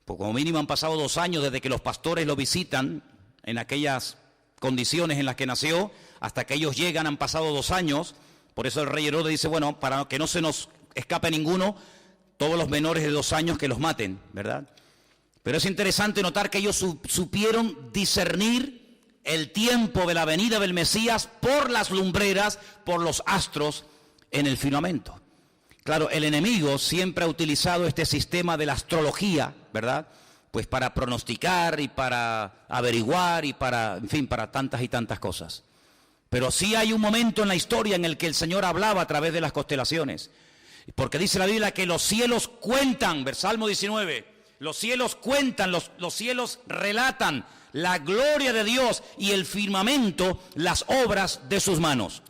pues como mínimo han pasado 2 años desde que los pastores lo visitan, en aquellas condiciones en las que nació, hasta que ellos llegan han pasado 2 años. Por eso el rey Herodes dice, bueno, para que no se nos escape ninguno, todos los menores de 2 años que los maten, ¿verdad? Pero es interesante notar que ellos supieron discernir el tiempo de la venida del Mesías por las lumbreras, por los astros en el firmamento. Claro, el enemigo siempre ha utilizado este sistema de la astrología, ¿verdad? Pues para pronosticar y para averiguar y para, en fin, para tantas y tantas cosas. Pero sí hay un momento en la historia en el que el Señor hablaba a través de las constelaciones. Porque dice la Biblia que los cielos cuentan, Salmo 19, los cielos cuentan, los cielos relatan la gloria de Dios y el firmamento, las obras de sus manos.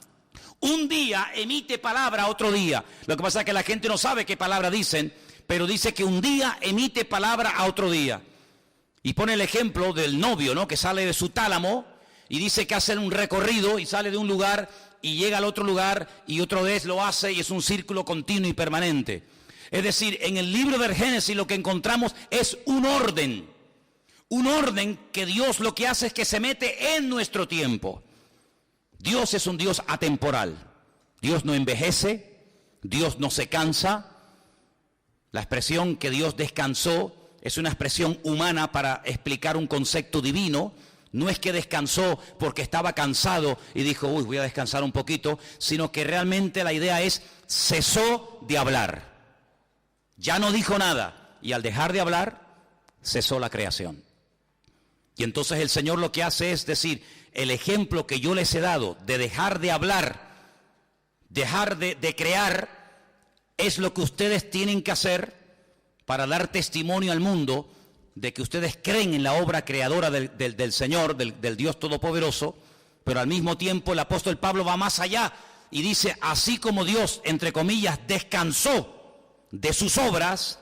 Un día emite palabra a otro día. Lo que pasa es que la gente no sabe qué palabra dicen, pero dice que un día emite palabra a otro día. Y pone el ejemplo del novio, ¿no? Que sale de su tálamo y dice que hace un recorrido y sale de un lugar y llega al otro lugar y otra vez lo hace y es un círculo continuo y permanente. Es decir, en el libro del Génesis lo que encontramos es un orden que Dios lo que hace es que se mete en nuestro tiempo. Dios es un Dios atemporal. Dios no envejece, Dios no se cansa. La expresión que Dios descansó es una expresión humana para explicar un concepto divino. No es que descansó porque estaba cansado y dijo, uy, voy a descansar un poquito, sino que realmente la idea es, cesó de hablar. Ya no dijo nada. Y al dejar de hablar, cesó la creación. Y entonces el Señor lo que hace es decir, el ejemplo que yo les he dado de dejar de hablar, dejar de crear, es lo que ustedes tienen que hacer para dar testimonio al mundo de que ustedes creen en la obra creadora del Señor, del Dios Todopoderoso, pero al mismo tiempo el apóstol Pablo va más allá y dice, así como Dios, entre comillas, descansó de sus obras,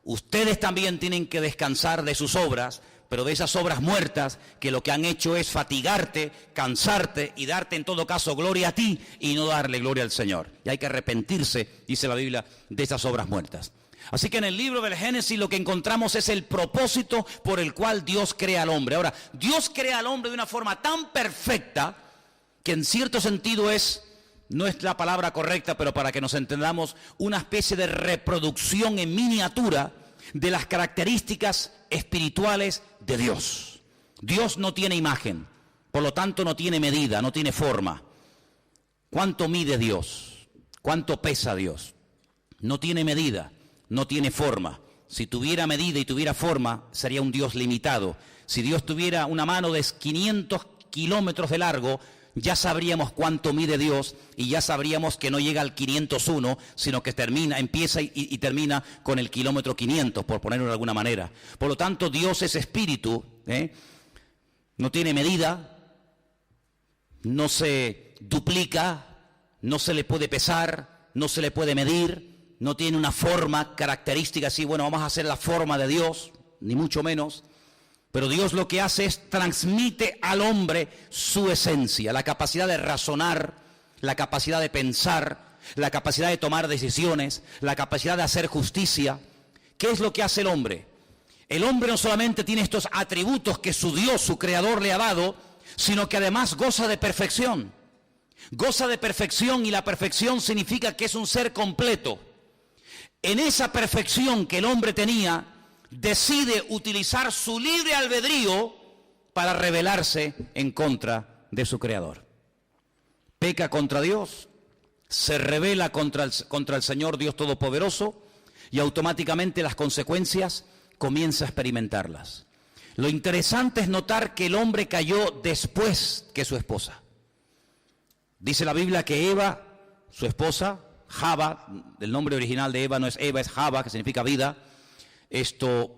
ustedes también tienen que descansar de sus obras, pero de esas obras muertas que lo que han hecho es fatigarte, cansarte y darte en todo caso gloria a ti y no darle gloria al Señor. Y hay que arrepentirse, dice la Biblia, de esas obras muertas. Así que en el libro del Génesis lo que encontramos es el propósito por el cual Dios crea al hombre. Ahora, Dios crea al hombre de una forma tan perfecta que en cierto sentido no es la palabra correcta, pero para que nos entendamos, una especie de reproducción en miniatura de las características espirituales de Dios. Dios no tiene imagen, por lo tanto no tiene medida, no tiene forma. ¿Cuánto mide Dios? ¿Cuánto pesa Dios? No tiene medida, no tiene forma. Si tuviera medida y tuviera forma, sería un Dios limitado. Si Dios tuviera una mano de 500 kilómetros de largo, ya sabríamos cuánto mide Dios y ya sabríamos que no llega al 501, sino que empieza y termina con el kilómetro 500, por ponerlo de alguna manera. Por lo tanto, Dios es espíritu, no tiene medida, no se duplica, no se le puede pesar, no se le puede medir, no tiene una forma característica así, bueno, vamos a hacer la forma de Dios, ni mucho menos. Pero Dios lo que hace es transmite al hombre su esencia, la capacidad de razonar, la capacidad de pensar, la capacidad de tomar decisiones, la capacidad de hacer justicia. ¿Qué es lo que hace el hombre? El hombre no solamente tiene estos atributos que su Dios, su Creador, le ha dado, sino que además goza de perfección. Goza de perfección y la perfección significa que es un ser completo. En esa perfección que el hombre tenía, decide utilizar su libre albedrío para rebelarse en contra de su Creador. Peca contra Dios, se rebela contra el Señor Dios Todopoderoso y automáticamente las consecuencias comienza a experimentarlas. Lo interesante es notar que el hombre cayó después que su esposa. Dice la Biblia que Eva, su esposa, Java, el nombre original de Eva no es Eva, es Java, que significa vida.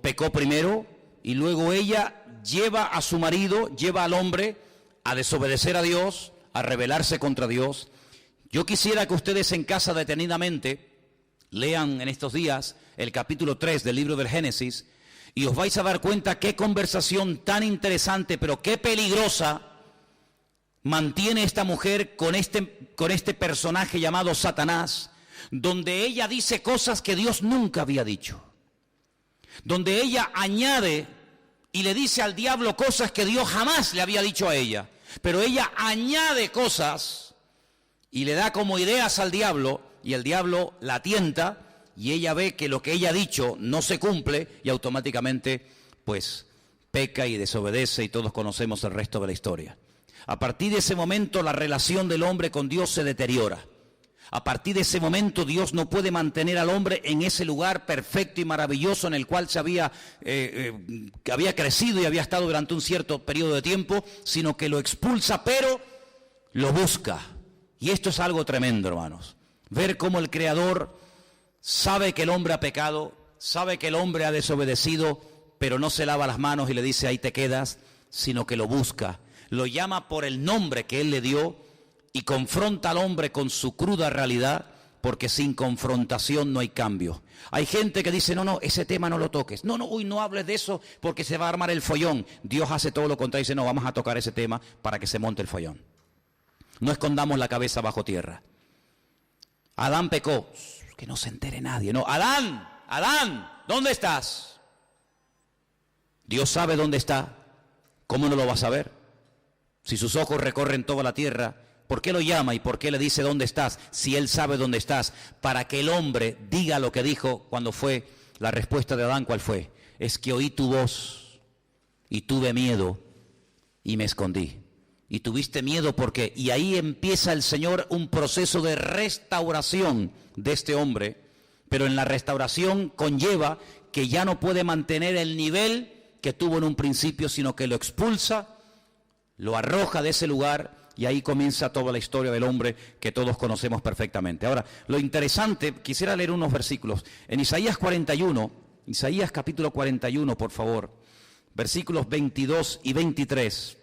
Pecó primero y luego ella lleva a su marido, lleva al hombre a desobedecer a Dios, a rebelarse contra Dios. Yo quisiera que ustedes en casa detenidamente lean en estos días el capítulo 3 del libro del Génesis y os vais a dar cuenta qué conversación tan interesante, pero qué peligrosa mantiene esta mujer con este personaje llamado Satanás, donde ella dice cosas que Dios nunca había dicho. Donde ella añade y le dice al diablo cosas que Dios jamás le había dicho a ella. Pero ella añade cosas y le da como ideas al diablo y el diablo la tienta y ella ve que lo que ella ha dicho no se cumple y automáticamente pues peca y desobedece y todos conocemos el resto de la historia. A partir de ese momento la relación del hombre con Dios se deteriora. A partir de ese momento Dios no puede mantener al hombre en ese lugar perfecto y maravilloso en el cual que había crecido y había estado durante un cierto periodo de tiempo, sino que lo expulsa, pero lo busca. Y esto es algo tremendo, hermanos. Ver cómo el Creador sabe que el hombre ha pecado, sabe que el hombre ha desobedecido, pero no se lava las manos y le dice ahí te quedas, sino que lo busca. Lo llama por el nombre que Él le dio y confronta al hombre con su cruda realidad, porque sin confrontación no hay cambio. Hay gente que dice, no, ese tema no lo toques. No, no hables de eso porque se va a armar el follón. Dios hace todo lo contrario y dice, no, vamos a tocar ese tema para que se monte el follón. No escondamos la cabeza bajo tierra. Adán pecó, que no se entere nadie. No, Adán, ¿dónde estás? Dios sabe dónde está. ¿Cómo no lo va a saber? Si sus ojos recorren toda la tierra, ¿por qué lo llama y por qué le dice dónde estás? Si Él sabe dónde estás, para que el hombre diga lo que dijo cuando fue la respuesta de Adán, ¿cuál fue? Es que oí tu voz y tuve miedo y me escondí. Y tuviste miedo porque, y ahí empieza el Señor un proceso de restauración de este hombre, pero en la restauración conlleva que ya no puede mantener el nivel que tuvo en un principio, sino que lo expulsa, lo arroja de ese lugar y ahí comienza toda la historia del hombre que todos conocemos perfectamente. Ahora, lo interesante, quisiera leer unos versículos. En Isaías 41, Isaías capítulo 41, por favor, versículos 22 y 23,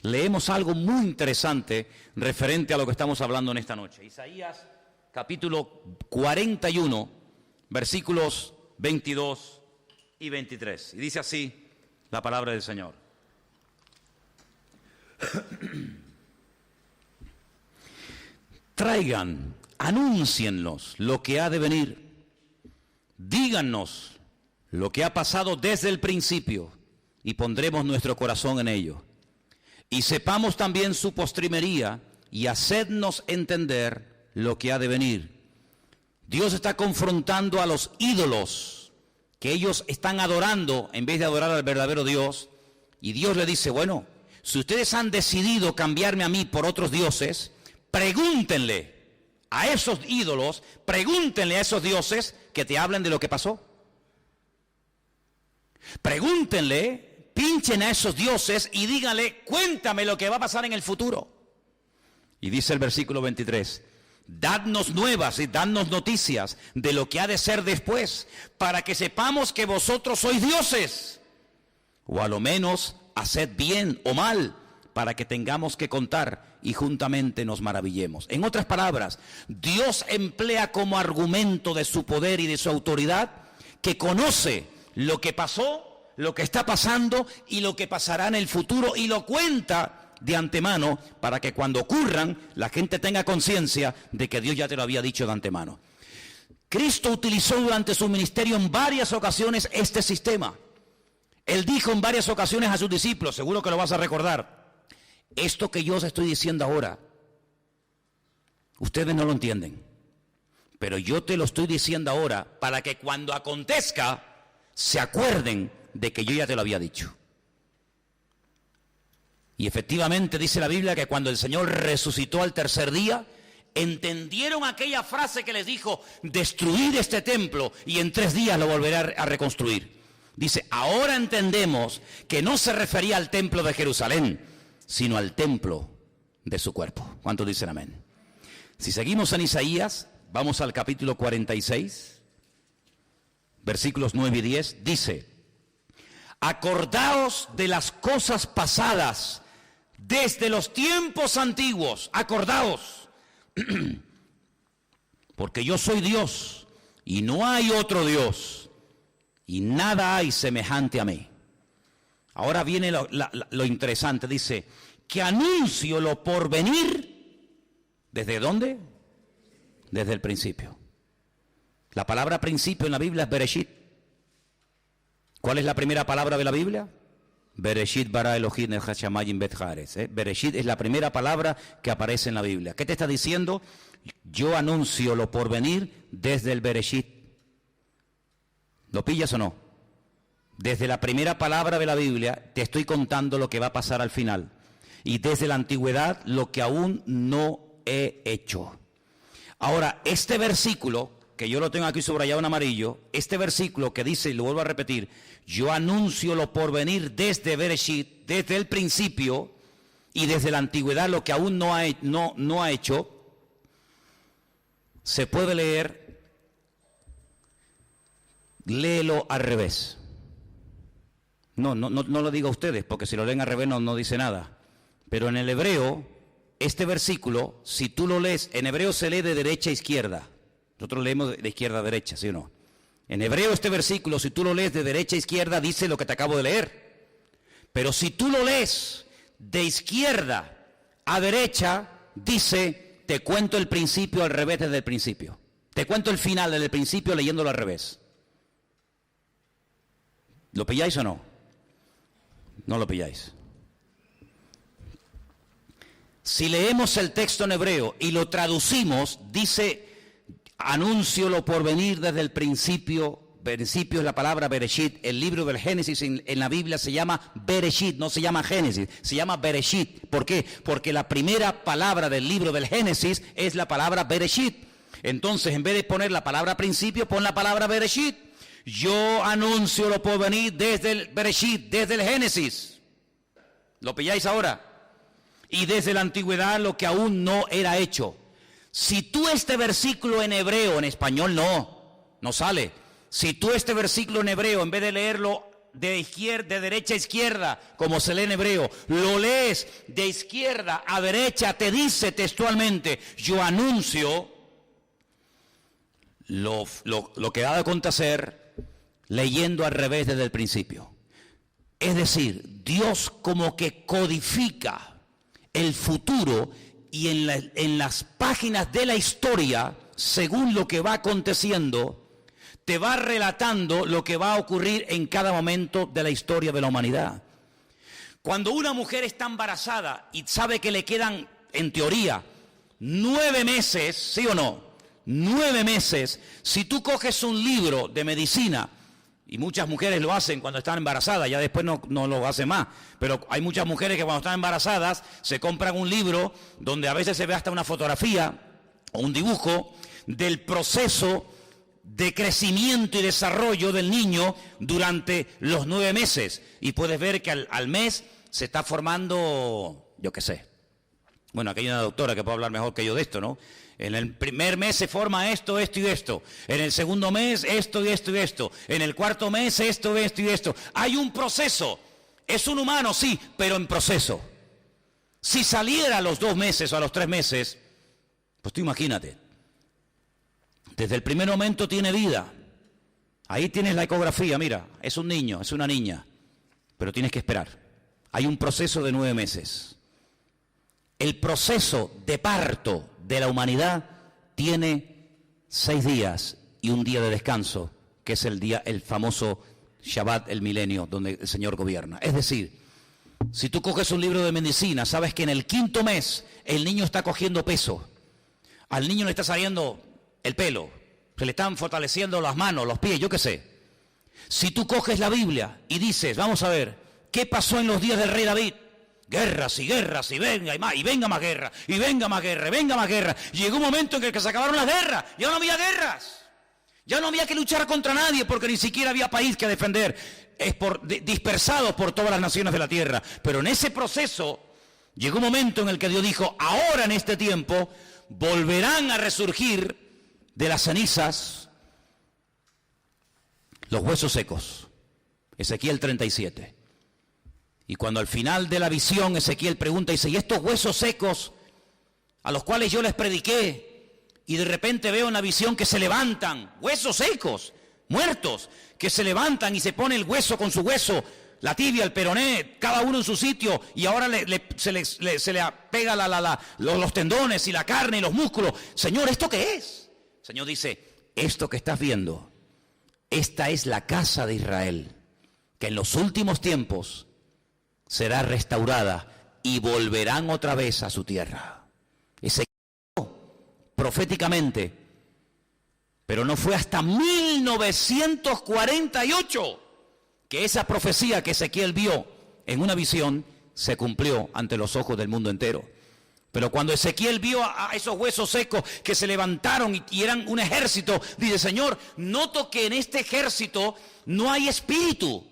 leemos algo muy interesante referente a lo que estamos hablando en esta noche. Isaías capítulo 41, versículos 22 y 23. Y dice así la palabra del Señor. Traigan, anúnciennos lo que ha de venir. Díganos lo que ha pasado desde el principio y pondremos nuestro corazón en ello. Y sepamos también su postrimería y hacednos entender lo que ha de venir. Dios está confrontando a los ídolos que ellos están adorando en vez de adorar al verdadero Dios. Y Dios le dice, bueno, si ustedes han decidido cambiarme a mí por otros dioses, pregúntenle a esos ídolos, pregúntenle a esos dioses que te hablen de lo que pasó. Pregúntenle, pinchen a esos dioses y díganle, cuéntame lo que va a pasar en el futuro. Y dice el versículo 23, dadnos nuevas y dadnos noticias de lo que ha de ser después, para que sepamos que vosotros sois dioses. O a lo menos haced bien o mal, para que tengamos que contar y juntamente nos maravillemos. En otras palabras, Dios emplea como argumento de su poder y de su autoridad que conoce lo que pasó, lo que está pasando y lo que pasará en el futuro, y lo cuenta de antemano para que cuando ocurran la gente tenga conciencia de que Dios ya te lo había dicho de antemano. Cristo utilizó durante su ministerio en varias ocasiones este sistema. Él dijo en varias ocasiones a sus discípulos, seguro que lo vas a recordar, esto que yo os estoy diciendo ahora, ustedes no lo entienden, pero yo te lo estoy diciendo ahora para que cuando acontezca se acuerden de que yo ya te lo había dicho. Y efectivamente dice la Biblia que cuando el Señor resucitó al tercer día, entendieron aquella frase que les dijo, destruid este templo y en 3 días lo volveré a reconstruir. Dice, ahora entendemos que no se refería al templo de Jerusalén, sino al templo de su cuerpo. ¿Cuántos dicen amén? Si seguimos en Isaías, vamos al capítulo 46, versículos 9 y 10, dice, acordaos de las cosas pasadas desde los tiempos antiguos, acordaos, porque yo soy Dios y no hay otro Dios, y nada hay semejante a mí. Ahora viene lo interesante, dice, que anuncio lo por venir, ¿desde dónde? Desde el principio. La palabra principio en la Biblia es Bereshit. ¿Cuál es la primera palabra de la Biblia? Bereshit bara Elohim el hashamayim bet haaretz. Bereshit es la primera palabra que aparece en la Biblia. ¿Qué te está diciendo? Yo anuncio lo por venir desde el Bereshit. ¿Lo pillas o no? Desde la primera palabra de la Biblia te estoy contando lo que va a pasar al final. Y desde la antigüedad lo que aún no he hecho. Ahora, este versículo, que yo lo tengo aquí subrayado en amarillo, este versículo que dice, y lo vuelvo a repetir, yo anuncio lo por venir desde Bereshit, desde el principio, y desde la antigüedad lo que aún no ha hecho, se puede leer, léelo al revés. No lo digo a ustedes, porque si lo leen al revés no dice nada. Pero en el hebreo, este versículo, si tú lo lees, en hebreo se lee de derecha a izquierda. Nosotros leemos de izquierda a derecha, ¿sí o no? En hebreo este versículo, si tú lo lees de derecha a izquierda, dice lo que te acabo de leer. Pero si tú lo lees de izquierda a derecha, dice, te cuento el principio al revés desde el principio. Te cuento el final desde el principio leyéndolo al revés. ¿Lo pilláis o no? No lo pilláis. Si leemos el texto en hebreo y lo traducimos, dice, anuncio lo por venir desde el principio. Principio es la palabra Bereshit. El libro del Génesis en la Biblia se llama Bereshit, no se llama Génesis, se llama Bereshit. ¿Por qué? Porque la primera palabra del libro del Génesis es la palabra Bereshit. Entonces, en vez de poner la palabra principio, pon la palabra Bereshit. Yo anuncio lo por venir desde el Bereshit, desde el Génesis. ¿Lo pilláis ahora? Y desde la antigüedad lo que aún no era hecho. Si tú este versículo en hebreo, en español no sale. Si tú este versículo en hebreo, en vez de leerlo de derecha a izquierda, como se lee en hebreo, lo lees de izquierda a derecha, te dice textualmente, yo anuncio lo que ha de acontecer leyendo al revés desde el principio. Es decir, Dios como que codifica el futuro y en las páginas de la historia, según lo que va aconteciendo, te va relatando lo que va a ocurrir en cada momento de la historia de la humanidad. Cuando una mujer está embarazada y sabe que le quedan, en teoría, 9 meses, ¿sí o no? 9 meses, si tú coges un libro de medicina, y muchas mujeres lo hacen cuando están embarazadas, ya después no lo hacen más, pero hay muchas mujeres que cuando están embarazadas se compran un libro donde a veces se ve hasta una fotografía o un dibujo del proceso de crecimiento y desarrollo del niño durante los 9 meses. Y puedes ver que al mes se está formando, yo qué sé. Bueno, aquí hay una doctora que puede hablar mejor que yo de esto, ¿no? En el primer mes se forma esto y esto. En el segundo mes esto y esto. En el cuarto mes esto y esto. Hay un proceso. Es un humano, sí, pero en proceso. Si saliera a los 2 meses o a los 3 meses, pues tú imagínate. Desde el primer momento tiene vida. Ahí tienes la ecografía, mira, es un niño, es una niña. Pero tienes que esperar. Hay un proceso de 9 meses. El proceso de parto de la humanidad tiene 6 días y un día de descanso, que es el famoso Shabbat, el milenio, donde el Señor gobierna. Es decir, si tú coges un libro de medicina, sabes que en el 5.º mes el niño está cogiendo peso. Al niño le está saliendo el pelo, se le están fortaleciendo las manos, los pies, yo qué sé. Si tú coges la Biblia y dices, vamos a ver, ¿qué pasó en los días del rey David? Guerras, y venga más guerra, y venga más guerra. Llegó un momento en que se acabaron las guerras, ya no había guerras, ya no había que luchar contra nadie, porque ni siquiera había país que defender, dispersados por todas las naciones de la tierra. Pero en ese proceso, llegó un momento en el que Dios dijo, ahora en este tiempo, volverán a resurgir de las cenizas los huesos secos. Ezequiel 37. Y cuando al final de la visión Ezequiel pregunta y dice, ¿y estos huesos secos a los cuales yo les prediqué? Y de repente veo en la visión que se levantan, huesos secos, muertos, que se levantan y se pone el hueso con su hueso, la tibia, el peroné, cada uno en su sitio, y ahora se le pega los tendones y la carne y los músculos. Señor, ¿esto qué es? El Señor dice, esto que estás viendo, esta es la casa de Israel, que en los últimos tiempos será restaurada y volverán otra vez a su tierra. Ese proféticamente, pero no fue hasta 1948 que esa profecía que Ezequiel vio en una visión se cumplió ante los ojos del mundo entero. Pero cuando Ezequiel vio a esos huesos secos que se levantaron y eran un ejército, dice: Señor, noto que en este ejército no hay espíritu.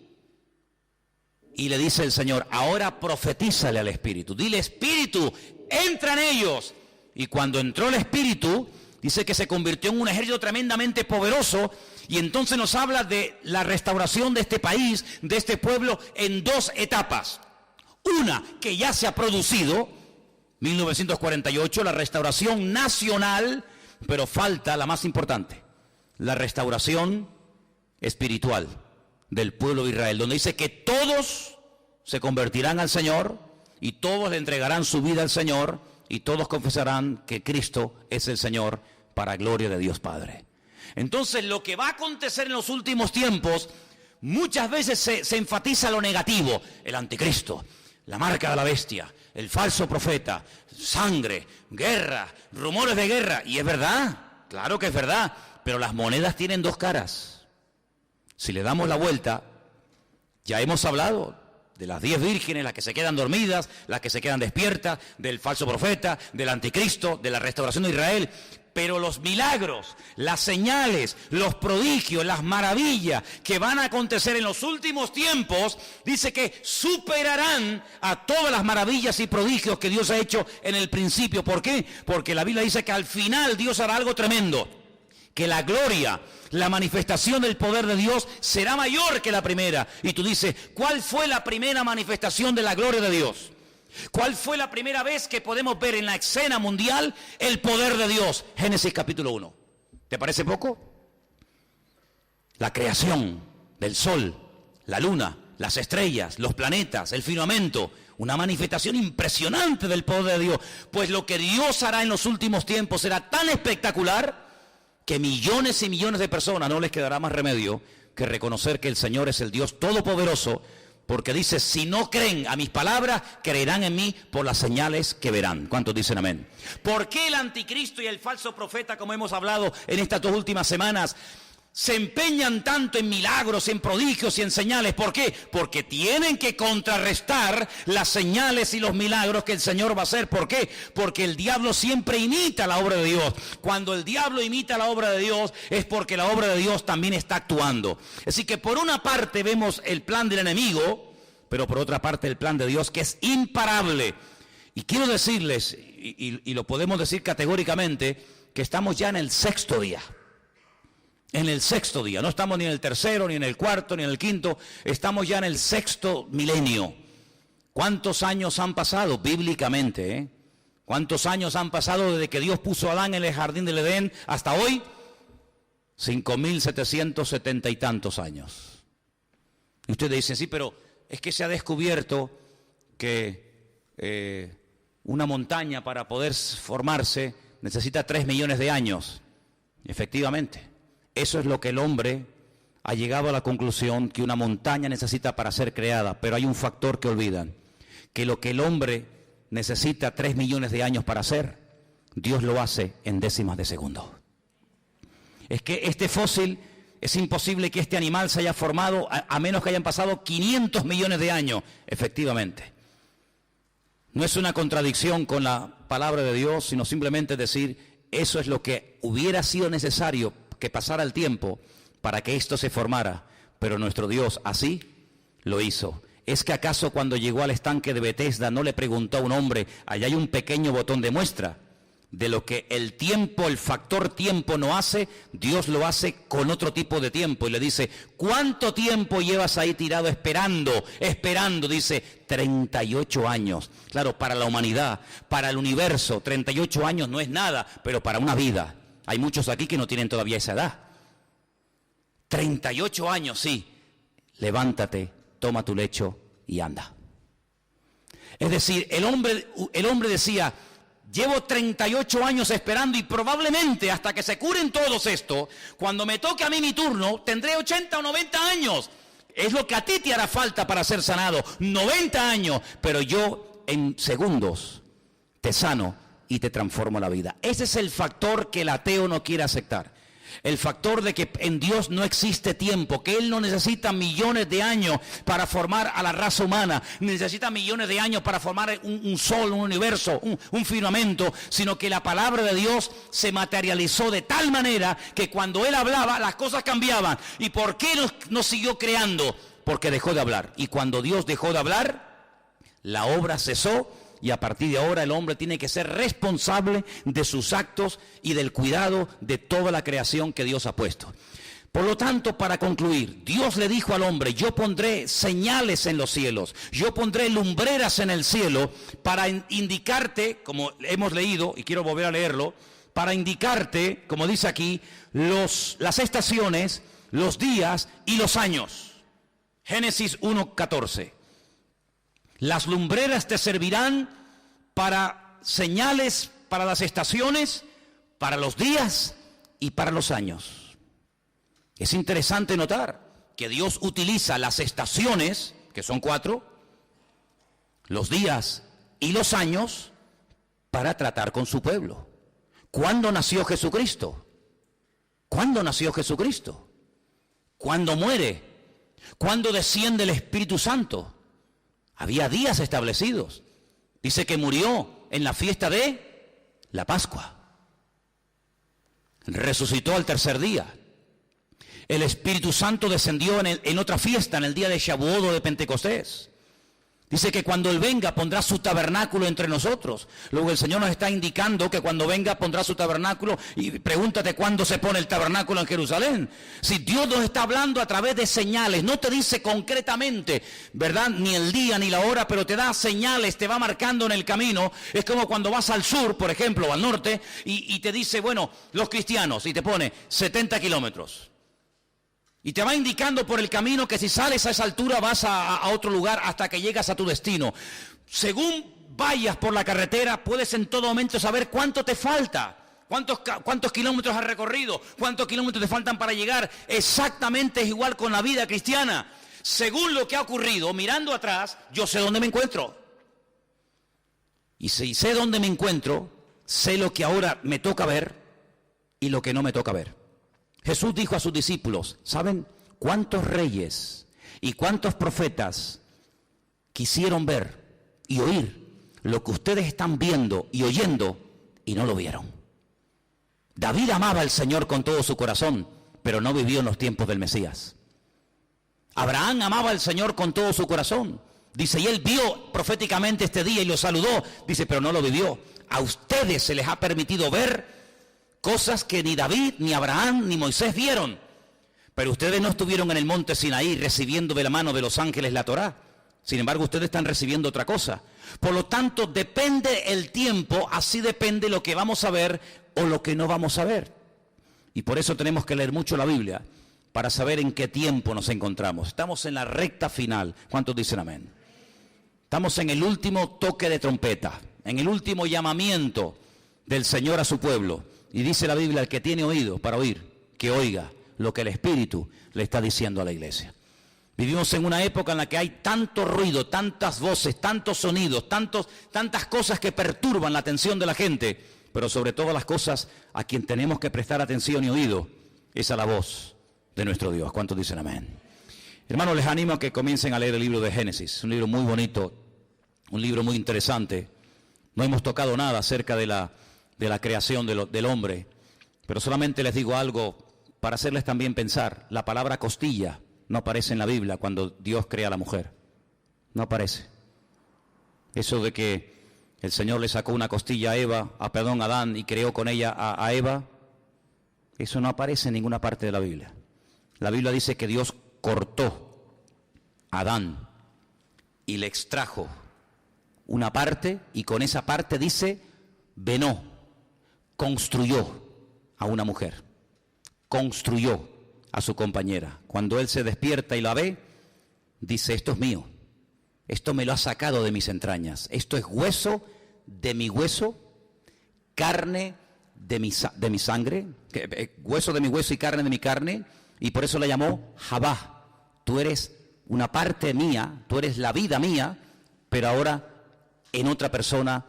Y le dice el Señor: ahora profetízale al espíritu, dile: espíritu, entra en ellos. Y cuando entró el espíritu, dice que se convirtió en un ejército tremendamente poderoso. Y entonces nos habla de la restauración de este país, de este pueblo, en dos etapas. Una que ya se ha producido, 1948, la restauración nacional, pero falta la más importante, la restauración espiritual del pueblo de Israel, donde dice que todos se convertirán al Señor y todos le entregarán su vida al Señor y todos confesarán que Cristo es el Señor, para gloria de Dios Padre. Entonces, lo que va a acontecer en los últimos tiempos, muchas veces se enfatiza lo negativo: el anticristo, la marca de la bestia, el falso profeta, sangre, guerra, rumores de guerra. Y es verdad, claro que es verdad, pero las monedas tienen dos caras. Si le damos la vuelta, ya hemos hablado de las 10 vírgenes, las que se quedan dormidas, las que se quedan despiertas, del falso profeta, del anticristo, de la restauración de Israel. Pero los milagros, las señales, los prodigios, las maravillas que van a acontecer en los últimos tiempos, dice que superarán a todas las maravillas y prodigios que Dios ha hecho en el principio. ¿Por qué? Porque la Biblia dice que al final Dios hará algo tremendo, que la gloria, la manifestación del poder de Dios será mayor que la primera. Y tú dices: ¿cuál fue la primera manifestación de la gloria de Dios? ¿Cuál fue la primera vez que podemos ver en la escena mundial el poder de Dios? Génesis capítulo 1. ¿Te parece poco? La creación del sol, la luna, las estrellas, los planetas, el firmamento. Una manifestación impresionante del poder de Dios. Pues lo que Dios hará en los últimos tiempos será tan espectacular que millones y millones de personas no les quedará más remedio que reconocer que el Señor es el Dios todopoderoso. Porque dice: si no creen a mis palabras, creerán en mí por las señales que verán. ¿Cuántos dicen amén? ¿Por qué el anticristo y el falso profeta, como hemos hablado en estas 2 últimas semanas, se empeñan tanto en milagros, en prodigios y en señales? ¿Por qué? Porque tienen que contrarrestar las señales y los milagros que el Señor va a hacer. ¿Por qué? Porque el diablo siempre imita la obra de Dios. Cuando el diablo imita la obra de Dios, es porque la obra de Dios también está actuando. Así que por una parte vemos el plan del enemigo, pero por otra parte el plan de Dios, que es imparable. Y quiero decirles, y lo podemos decir categóricamente, que estamos ya en el 6º día. En el 6º día, no estamos ni en el 3º, ni en el 4º, ni en el 5º, estamos ya en el 6º milenio. ¿Cuántos años han pasado bíblicamente? ¿Cuántos años han pasado desde que Dios puso a Adán en el jardín del Edén hasta hoy? 5.770 y tantos años. Y ustedes dicen: sí, pero es que se ha descubierto que una montaña, para poder formarse, necesita 3 millones de años. Efectivamente. Eso es lo que el hombre ha llegado a la conclusión, que una montaña necesita para ser creada. Pero hay un factor que olvidan: que lo que el hombre necesita 3 millones de años para hacer, Dios lo hace en décimas de segundo. Es que este fósil, es imposible que este animal se haya formado a menos que hayan pasado 500 millones de años. Efectivamente. No es una contradicción con la palabra de Dios, sino simplemente decir: eso es lo que hubiera sido necesario que pasara el tiempo para que esto se formara, pero nuestro Dios así lo hizo. ¿Es que acaso cuando llegó al estanque de Betesda no le preguntó a un hombre: allá hay un pequeño botón de muestra de lo que el tiempo, el factor tiempo no hace? Dios lo hace con otro tipo de tiempo y le dice: ¿cuánto tiempo llevas ahí tirado esperando? Dice: 38 años. Claro, para la humanidad, para el universo, 38 años no es nada, pero para una vida. Hay muchos aquí que no tienen todavía esa edad. 38 años, sí. Levántate, toma tu lecho y anda. Es decir, el hombre decía: llevo 38 años esperando y probablemente hasta que se curen todos estos, cuando me toque a mí mi turno, tendré 80 o 90 años. Es lo que a ti te hará falta para ser sanado, 90 años, pero yo en segundos te sano y te transformo la vida. Ese es el factor que el ateo no quiere aceptar. El factor de que en Dios no existe tiempo, que Él no necesita millones de años para formar a la raza humana, necesita millones de años para formar un sol, un universo, un firmamento, sino que la palabra de Dios se materializó de tal manera que cuando Él hablaba, las cosas cambiaban. ¿Y por qué no siguió creando? Porque dejó de hablar. Y cuando Dios dejó de hablar, la obra cesó. Y a partir de ahora el hombre tiene que ser responsable de sus actos y del cuidado de toda la creación que Dios ha puesto. Por lo tanto, para concluir, Dios le dijo al hombre: yo pondré señales en los cielos, yo pondré lumbreras en el cielo para indicarte, como hemos leído, y quiero volver a leerlo, para indicarte, como dice aquí, las estaciones, los días y los años. Génesis 1:14. Las lumbreras te servirán para señales, para las estaciones, para los días y para los años. Es interesante notar que Dios utiliza las estaciones, que son 4, los días y los años, para tratar con su pueblo. ¿Cuándo nació Jesucristo? ¿Cuándo nació Jesucristo? ¿Cuándo muere? ¿Cuándo desciende el Espíritu Santo? Había días establecidos. Dice que murió en la fiesta de la Pascua. Resucitó al tercer día. El Espíritu Santo descendió en otra fiesta, en el día de Shavuot o de Pentecostés. Dice que cuando Él venga pondrá su tabernáculo entre nosotros. Luego el Señor nos está indicando que cuando venga pondrá su tabernáculo. Y pregúntate cuándo se pone el tabernáculo en Jerusalén. Si Dios nos está hablando a través de señales, no te dice concretamente, ¿verdad?, ni el día ni la hora, pero te da señales, te va marcando en el camino. Es como cuando vas al sur, por ejemplo, o al norte, y te dice, bueno, los cristianos, y te pone 70 kilómetros. Y te va indicando por el camino que si sales a esa altura vas a otro lugar hasta que llegas a tu destino. Según vayas por la carretera, puedes en todo momento saber cuánto te falta, cuántos kilómetros has recorrido, cuántos kilómetros te faltan para llegar. Exactamente es igual con la vida cristiana. Según lo que ha ocurrido, mirando atrás, yo sé dónde me encuentro. Y si sé dónde me encuentro, sé lo que ahora me toca ver y lo que no me toca ver. Jesús dijo a sus discípulos, ¿saben cuántos reyes y cuántos profetas quisieron ver y oír lo que ustedes están viendo y oyendo y no lo vieron? David amaba al Señor con todo su corazón, pero no vivió en los tiempos del Mesías. Abraham amaba al Señor con todo su corazón. Dice, y él vio proféticamente este día y lo saludó. Dice, pero no lo vivió. A ustedes se les ha permitido ver cosas que ni David, ni Abraham, ni Moisés vieron. Pero ustedes no estuvieron en el monte Sinaí recibiendo de la mano de los ángeles la Torá. Sin embargo, ustedes están recibiendo otra cosa. Por lo tanto, depende el tiempo, así depende lo que vamos a ver o lo que no vamos a ver. Y por eso tenemos que leer mucho la Biblia, para saber en qué tiempo nos encontramos. Estamos en la recta final. ¿Cuántos dicen amén? Estamos en el último toque de trompeta, en el último llamamiento del Señor a su pueblo. Y dice la Biblia, el que tiene oído para oír, que oiga lo que el Espíritu le está diciendo a la iglesia. Vivimos en una época en la que hay tanto ruido, tantas voces, tantos sonidos, tantas cosas que perturban la atención de la gente, pero sobre todas las cosas a quien tenemos que prestar atención y oído es a la voz de nuestro Dios. ¿Cuántos dicen amén? Hermanos, les animo a que comiencen a leer el libro de Génesis, un libro muy bonito, un libro muy interesante. No hemos tocado nada acerca de la creación del hombre, pero solamente les digo algo para hacerles también pensar. La palabra costilla no aparece en la Biblia cuando Dios crea a la mujer. No aparece. Eso de que el Señor le sacó una costilla a Adán y creó con ella a Eva, eso no aparece en ninguna parte de la Biblia. La Biblia dice que Dios cortó a Adán y le extrajo una parte, y con esa parte dice, venó. Construyó a una mujer, construyó a su compañera. Cuando él se despierta y la ve, dice, esto es mío, esto me lo ha sacado de mis entrañas, esto es hueso de mi hueso, carne de mi sangre, hueso de mi hueso y carne de mi carne, y por eso la llamó Javá. Tú eres una parte mía, tú eres la vida mía, pero ahora en otra persona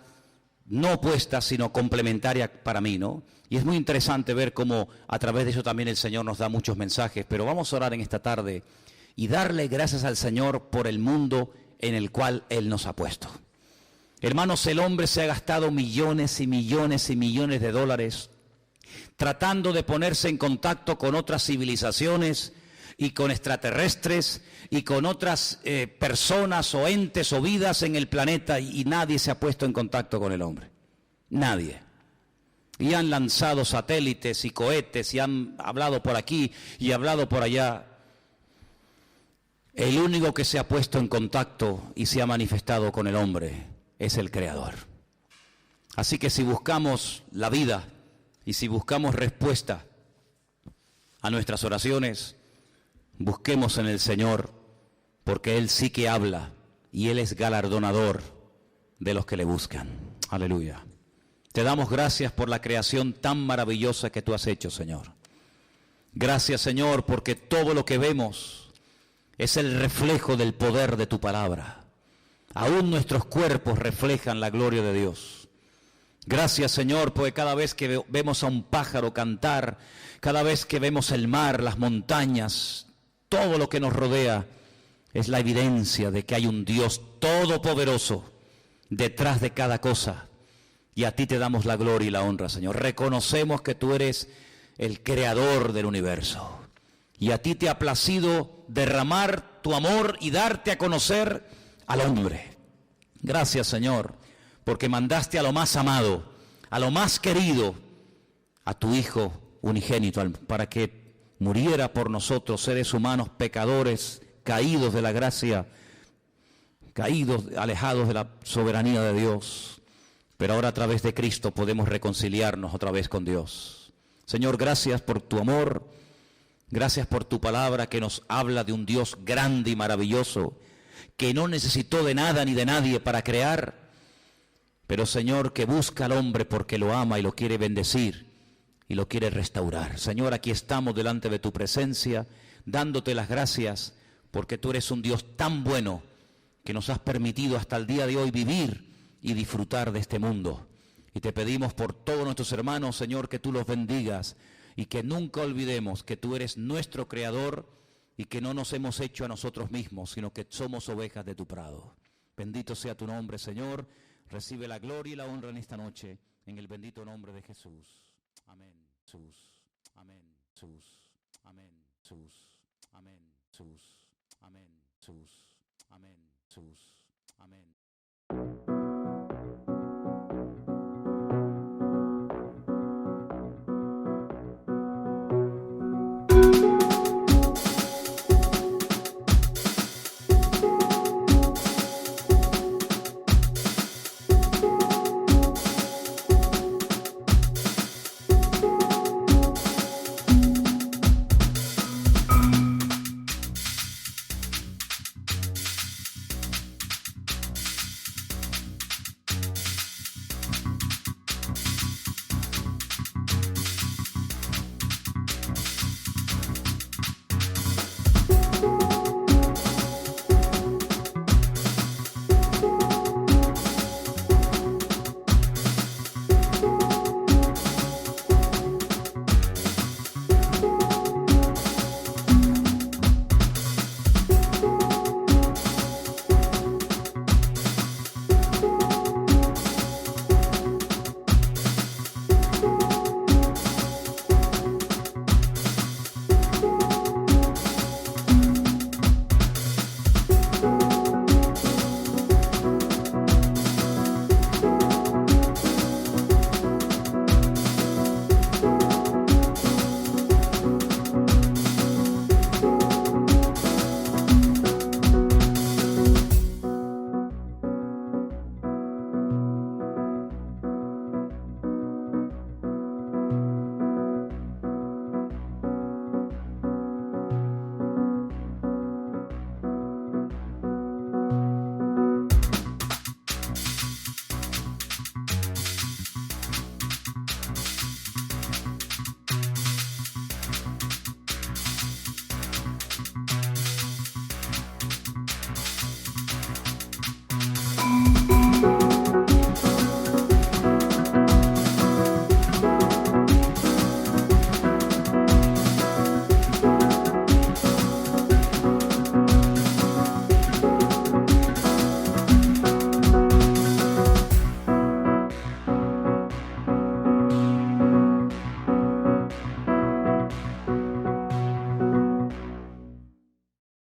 no opuesta, sino complementaria para mí, ¿no? Y es muy interesante ver cómo a través de eso también el Señor nos da muchos mensajes, pero vamos a orar en esta tarde y darle gracias al Señor por el mundo en el cual Él nos ha puesto. Hermanos, el hombre se ha gastado millones y millones y millones de dólares tratando de ponerse en contacto con otras civilizaciones y con extraterrestres y con otras personas o entes o vidas en el planeta, y nadie se ha puesto en contacto con el hombre. Nadie. Y han lanzado satélites y cohetes y han hablado por aquí y hablado por allá. El único que se ha puesto en contacto y se ha manifestado con el hombre es el Creador. Así que si buscamos la vida y si buscamos respuesta a nuestras oraciones, busquemos en el Señor, porque Él sí que habla y Él es galardonador de los que le buscan. Aleluya. Te damos gracias por la creación tan maravillosa que tú has hecho, Señor. Gracias, Señor, porque todo lo que vemos es el reflejo del poder de tu palabra. Aún nuestros cuerpos reflejan la gloria de Dios. Gracias, Señor, porque cada vez que vemos a un pájaro cantar, cada vez que vemos el mar, las montañas, todo lo que nos rodea, es la evidencia de que hay un Dios todopoderoso detrás de cada cosa. Y a ti te damos la gloria y la honra, Señor. Reconocemos que tú eres el creador del universo. Y a ti te ha placido derramar tu amor y darte a conocer al hombre. Gracias, Señor, porque mandaste a lo más amado, a lo más querido, a tu Hijo unigénito, para que muriera por nosotros, seres humanos pecadores, caídos de la gracia, caídos, alejados de la soberanía de Dios. Pero ahora a través de Cristo podemos reconciliarnos otra vez con Dios. Señor, gracias por tu amor, gracias por tu palabra que nos habla de un Dios grande y maravilloso, que no necesitó de nada ni de nadie para crear, pero Señor, que busca al hombre porque lo ama y lo quiere bendecir y lo quiere restaurar. Señor, aquí estamos delante de tu presencia, dándote las gracias porque tú eres un Dios tan bueno que nos has permitido hasta el día de hoy vivir y disfrutar de este mundo. Y te pedimos por todos nuestros hermanos, Señor, que tú los bendigas y que nunca olvidemos que tú eres nuestro creador y que no nos hemos hecho a nosotros mismos, sino que somos ovejas de tu prado. Bendito sea tu nombre, Señor. Recibe la gloria y la honra en esta noche, en el bendito nombre de Jesús. Amén. Jesús. Amén. Jesús. Amén. Jesús. Amén. Jesús. Amén. Jesús. Amén. Jesús. Amén.